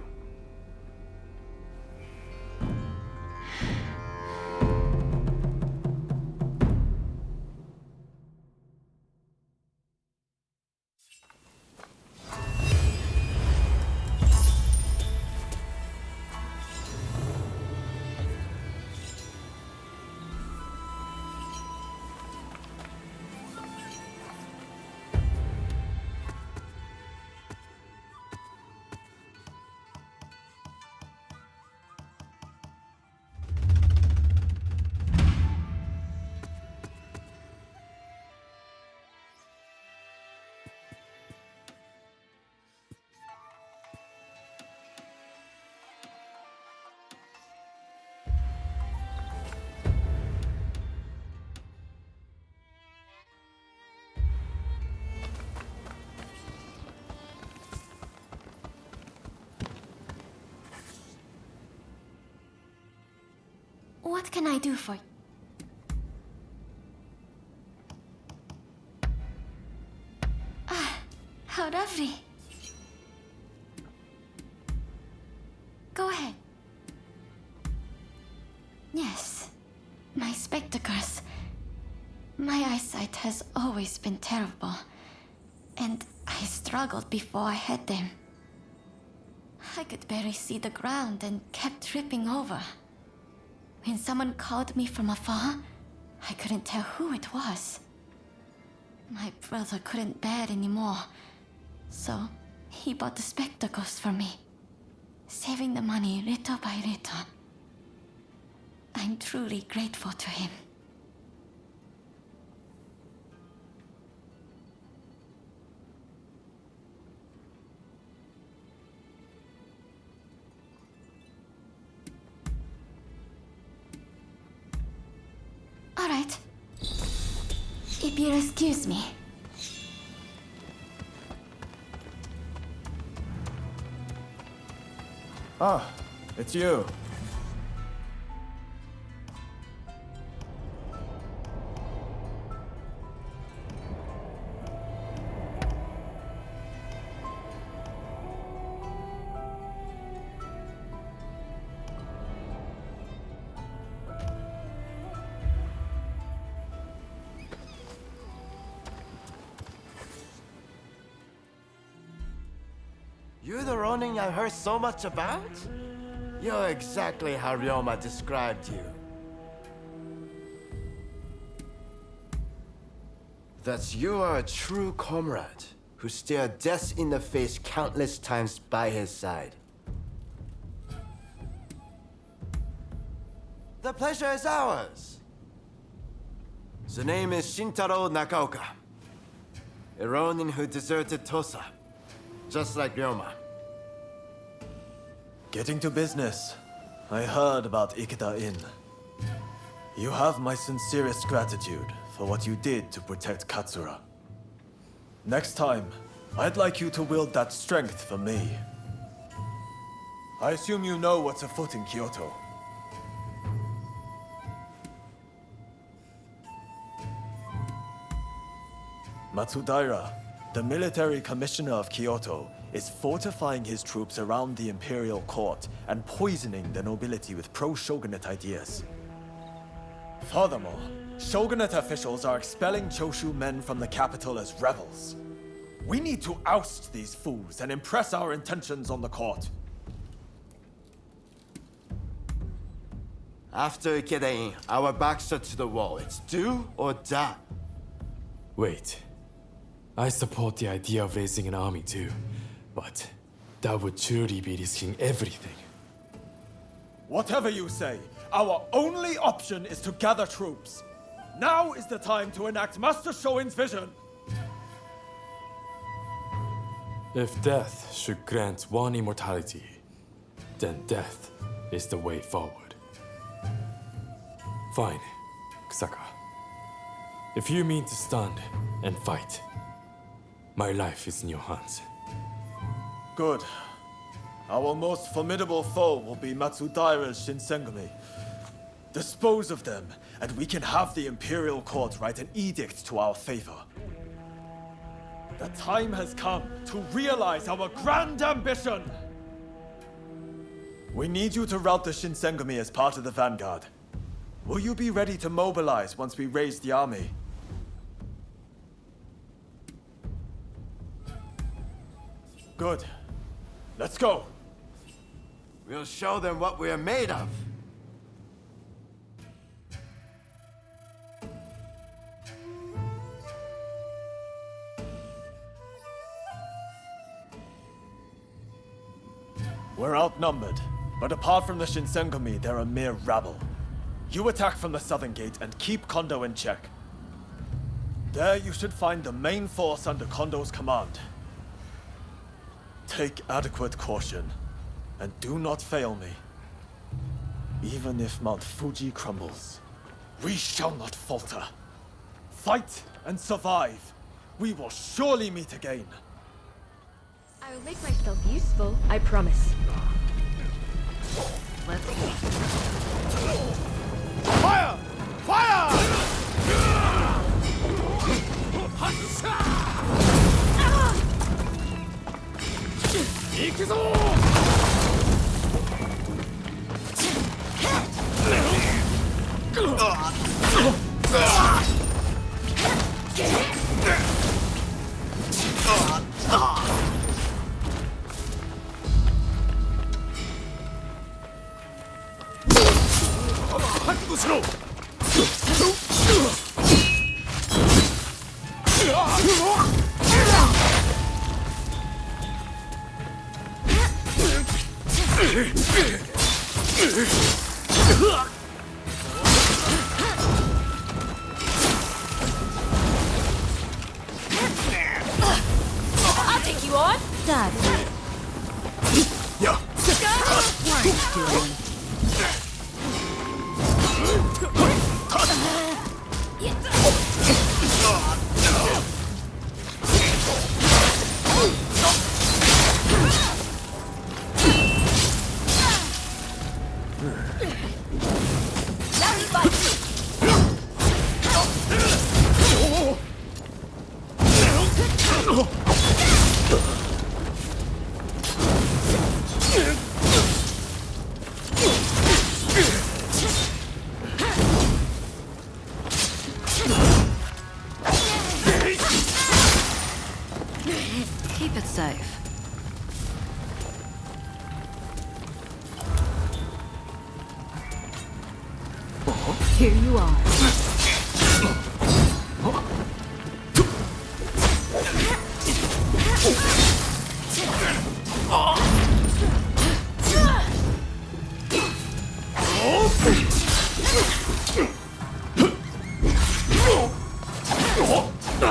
What can I do for you? Ah, how lovely. Go ahead. Yes, my spectacles. My eyesight has always been terrible, and I struggled before I had them. I could barely see the ground and kept tripping over. When someone called me from afar, I couldn't tell who it was. My brother couldn't bear it anymore, so he bought the spectacles for me, saving the money little by little. I'm truly grateful to him. All right. If you'll excuse me. Ah, it's you. You're the Ronin I heard so much about? You're exactly how Ryoma described you. that you are a true comrade who stared death in the face countless times by his side. The pleasure is ours. The name is Shintaro Nakaoka, a Ronin who deserted Tosa, just like Ryoma. Getting to business. I heard about Ikeda Inn. You have my sincerest gratitude for what you did to protect Katsura. Next time, I'd like you to wield that strength for me. I assume you know what's afoot in Kyoto. Matsudaira, the military commissioner of Kyoto, is fortifying his troops around the imperial court and poisoning the nobility with pro-shogunate ideas. Furthermore, shogunate officials are expelling Choshu men from the capital as rebels. We need to oust these fools and impress our intentions on the court. After Ikeda Inn, our backs are to the wall. It's do or die. Wait. I support the idea of raising an army too, but that would truly be risking everything. Whatever you say, our only option is to gather troops. Now is the time to enact Master Shoin's vision. If death should grant one immortality, then death is the way forward. Fine, Kusaka. If you mean to stand and fight, my life is in your hands. Good. Our most formidable foe will be Matsudaira's Shinsengumi. Dispose of them, and we can have the Imperial Court write an edict to our favor. The time has come to realize our grand ambition! We need you to rout the Shinsengumi as part of the vanguard. Will you be ready to mobilize once we raise the army? Good. Let's go. We'll show them what we're made of. We're outnumbered, but apart from the Shinsengumi, they're a mere rabble. You attack from the southern gate and keep Kondo in check. There you should find the main force under Kondo's command. Take adequate caution, and do not fail me. Even if Mount Fuji crumbles, we shall not falter. Fight and survive. We will surely meet again. I will make myself useful, I promise. Let's see. Fire! Fire! I'll take you on. Dad. Yeah. Keep it safe. Here you are. You've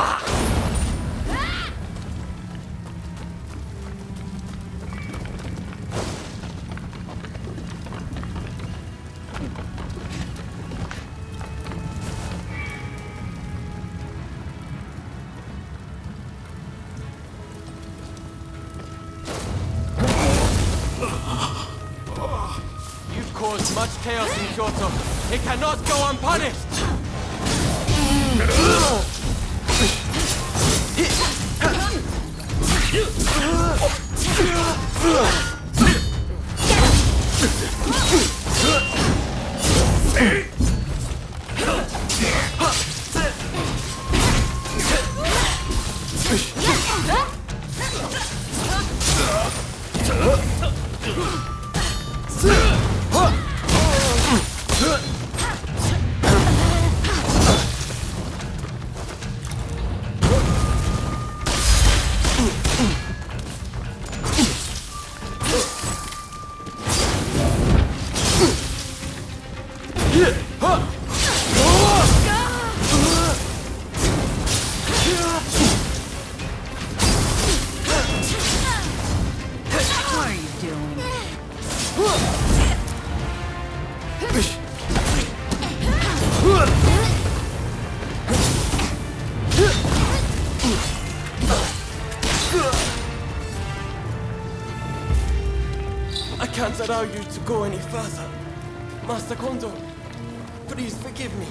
caused much chaos in Kyoto. It cannot go unpunished! I can't allow you to go any further. Master Kondo, please forgive me.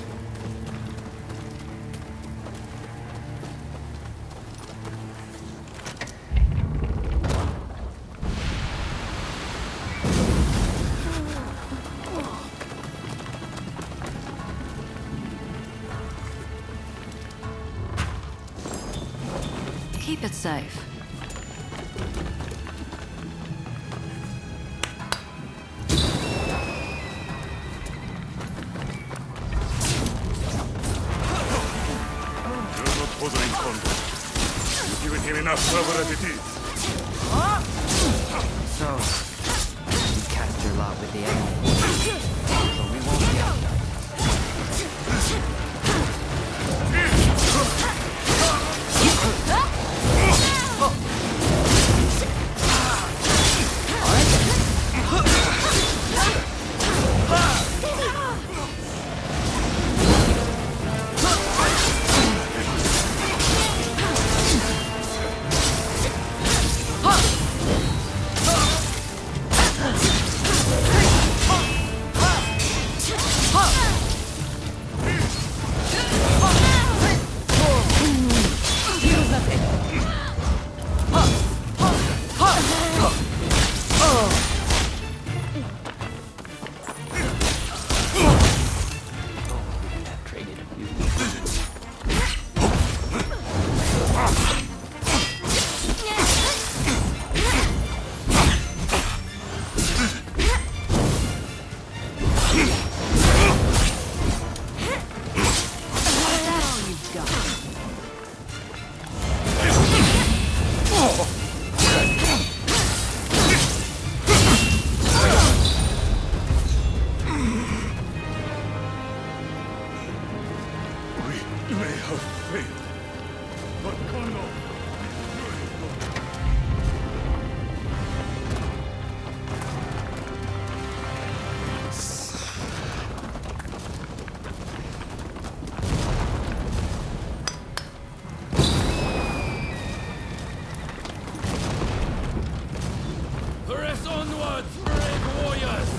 Keep it safe. You're not bothering Kondo. You've given him enough trouble as it is. So, we cast your lot with the enemy. But we won't be outdone. We may have failed, but Kondo, Press onwards, brave warriors!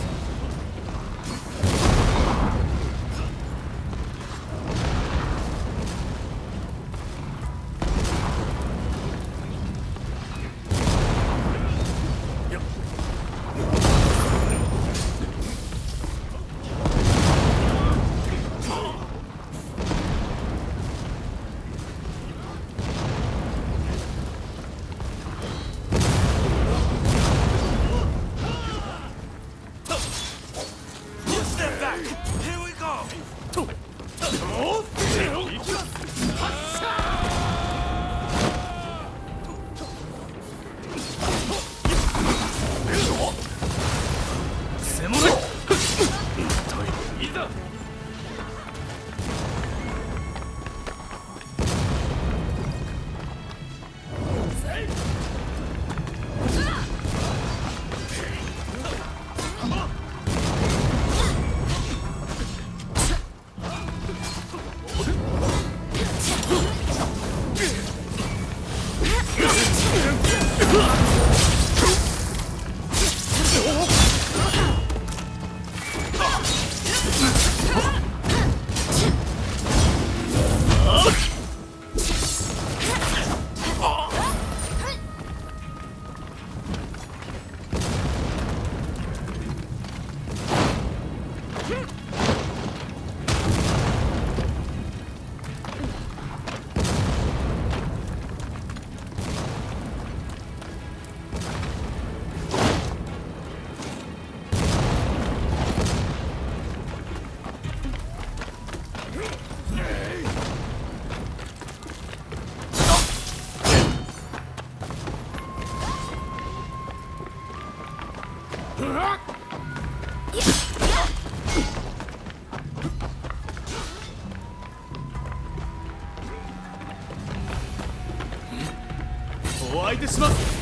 お相手します。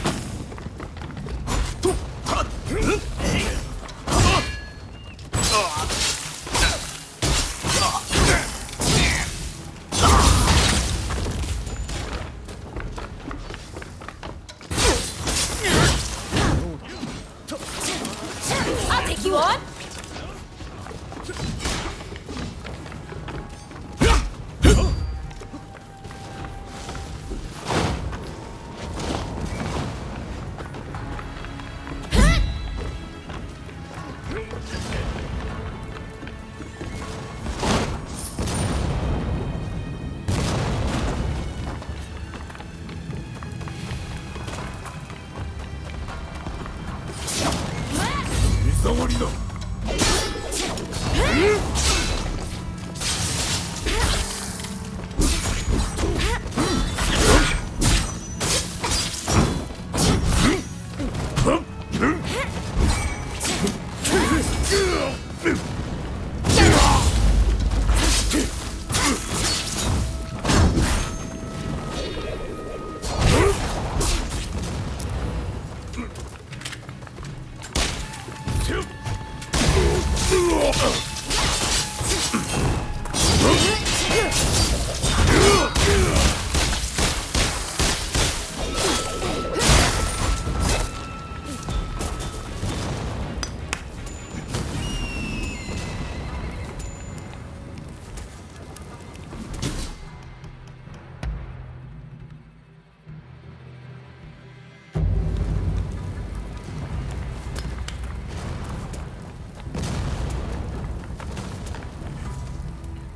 I'll take you on.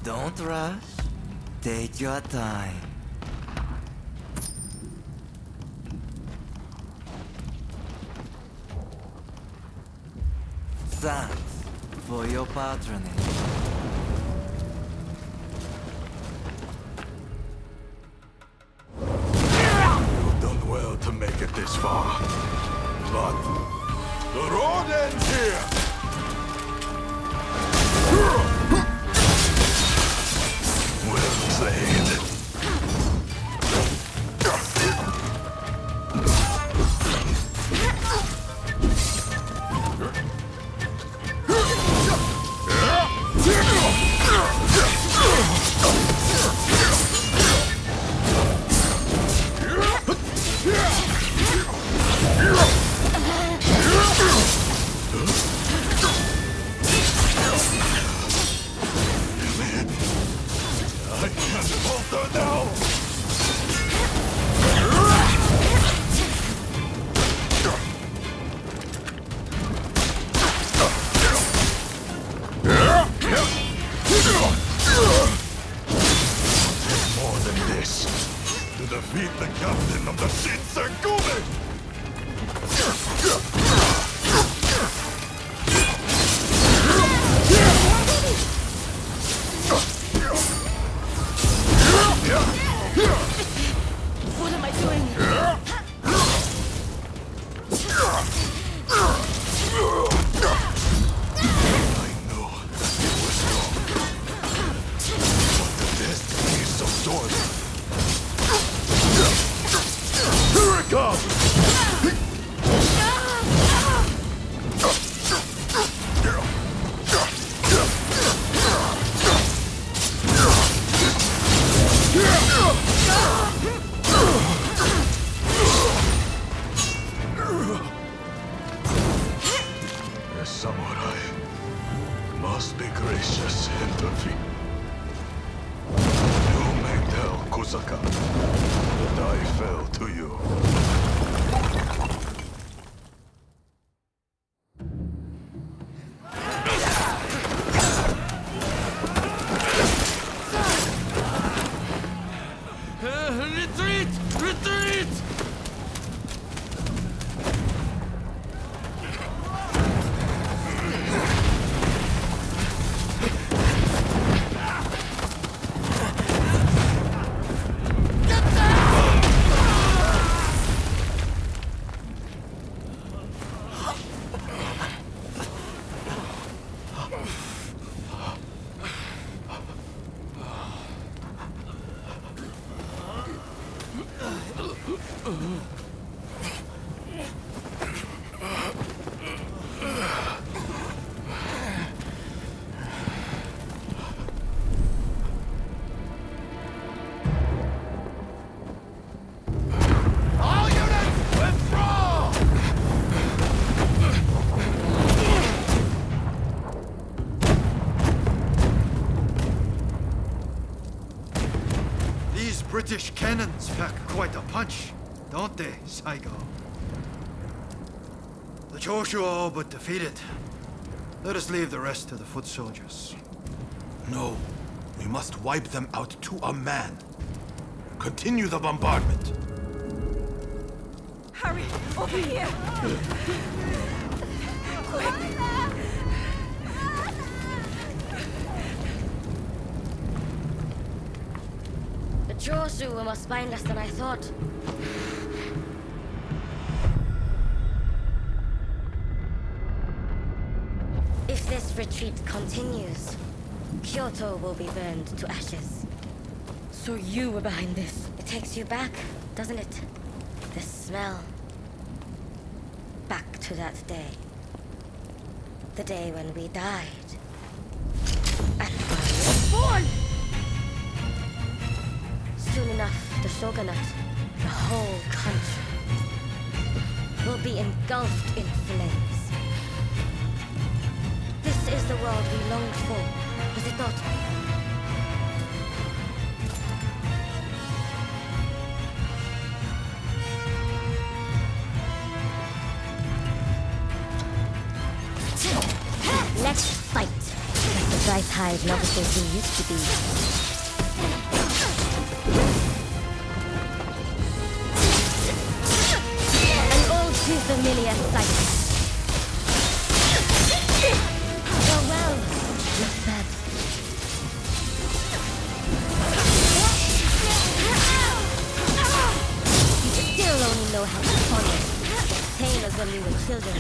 Don't rush. Take your time. Thanks for your patronage. You've done well to make it this far. But the road ends here! Well played. More than this, to defeat the captain of the Shinsengumi! What am I doing? Destiny is so short. Here it comes! A samurai must be gracious in defeat. You may tell Kusaka that I fell to you. Retreat! Retreat! British cannons pack quite a punch, don't they, Saigo? The Choshu are all but defeated. Let us leave the rest to the foot soldiers. No. We must wipe them out to a man. Continue the bombardment. Hurry! Over here! Quick! The Choshu were more spineless than I thought. If this retreat continues, Kyoto will be burned to ashes. So you were behind this. It takes you back, doesn't it? The smell. Back to that day. The day when we died. And I was born! Soon enough, the shogunate, the whole country, will be engulfed in flames. This is the world we longed for, is it not? Let's fight, like the bright-eyed novices we used to be. An all too familiar sight. Farewell, not bad. You still only know how to follow. Same as when we were children.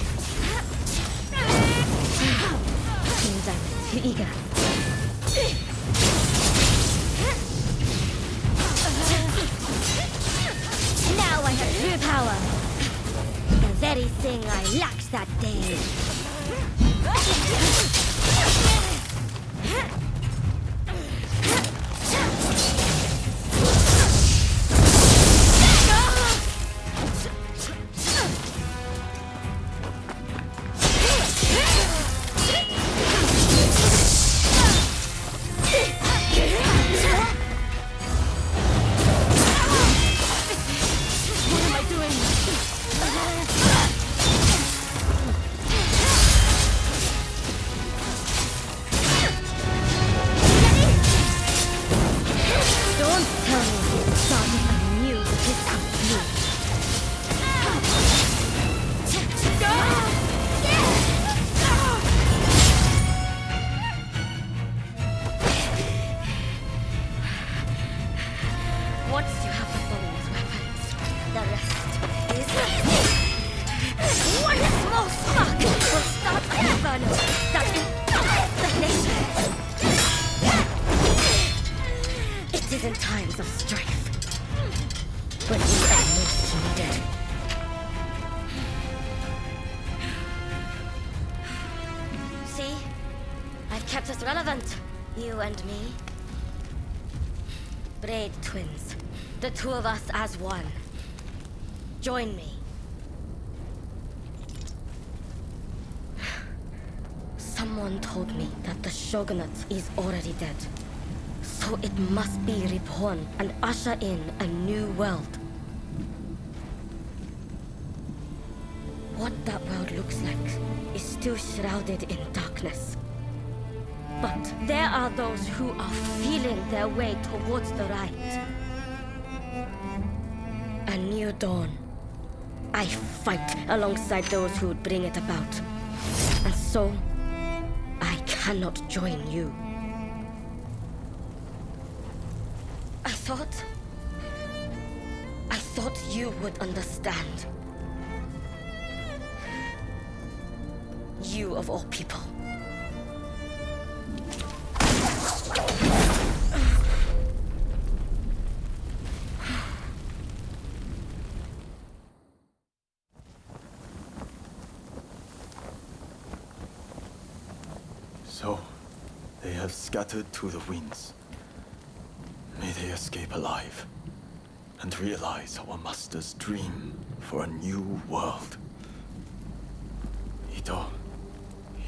Seems I'm too eager. Now I have true power. The very thing I lacked that day. The two of us as one. Join me. Someone told me that the shogunate is already dead. So it must be reborn and usher in a new world. What that world looks like is still shrouded in darkness. But there are those who are feeling their way towards the light. A new dawn. I fight alongside those who would bring it about. And so, I cannot join you. I thought you would understand. You of all people. So, they have scattered to the winds. May they escape alive and realize our master's dream for a new world. Ito,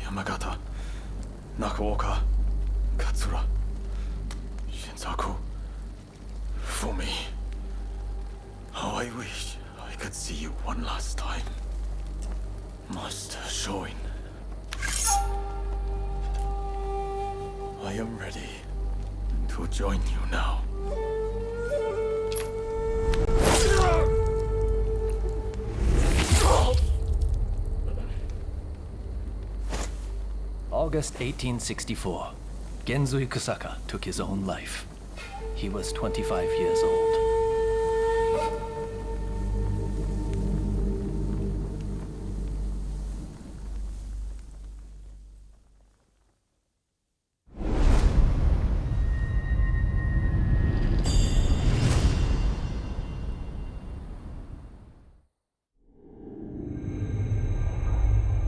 Yamagata, Nakaoka, Katsura, Shinsaku, Fumi. I wish I could see you one last time, Master Shoin. I am ready to join you now. August 1864. Genzui Kusaka took his own life. He was 25 years old.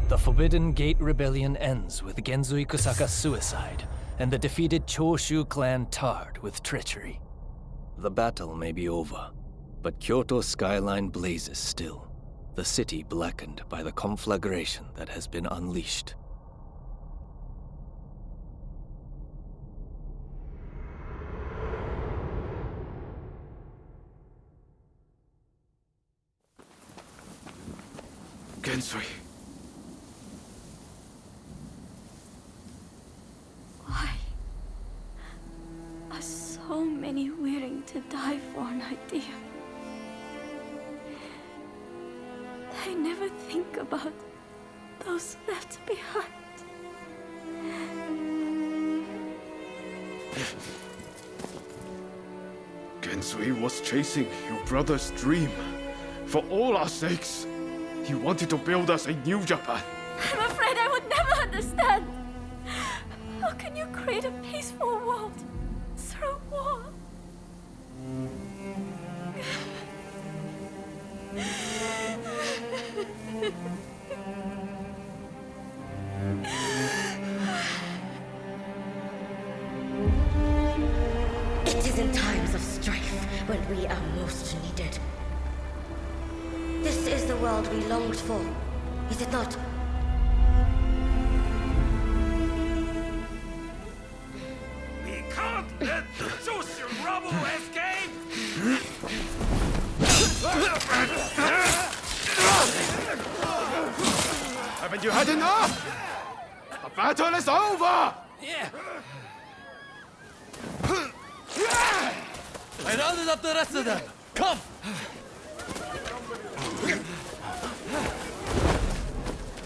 The Forbidden Gate Rebellion ends with Genzui Kusaka's suicide, and the defeated Choshu clan tarred with treachery. The battle may be over, but Kyoto's skyline blazes still, the city blackened by the conflagration that has been unleashed. Gensui. Why are so many willing to die for an idea? They never think about those left behind. Gensui was chasing your brother's dream. For all our sakes, he wanted to build us a new Japan. I'm afraid I would never understand. How can you create a peaceful world through war? It is in times of strife when we are most needed. This is the world we longed for, is it not? We can't let the Choshu rubble escape! Haven't you had enough? The battle is over! Yeah. I rounded up the rest of them. Come!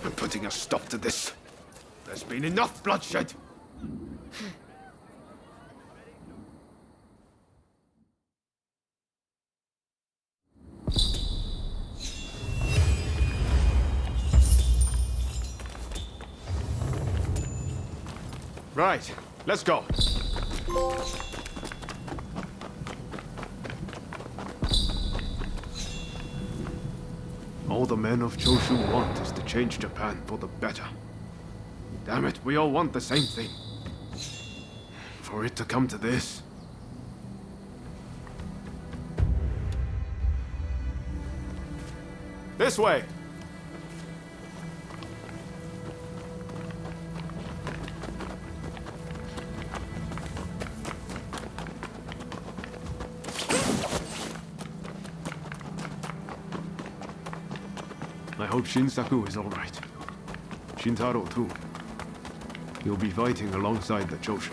I'm putting a stop to this. There's been enough bloodshed. Right, let's go. All the men of Choshu want is to change Japan for the better. Damn it, we all want the same thing. For it to come to this. This way! I hope Shinsaku is alright. Shintaro too. He'll be fighting alongside the Choshu.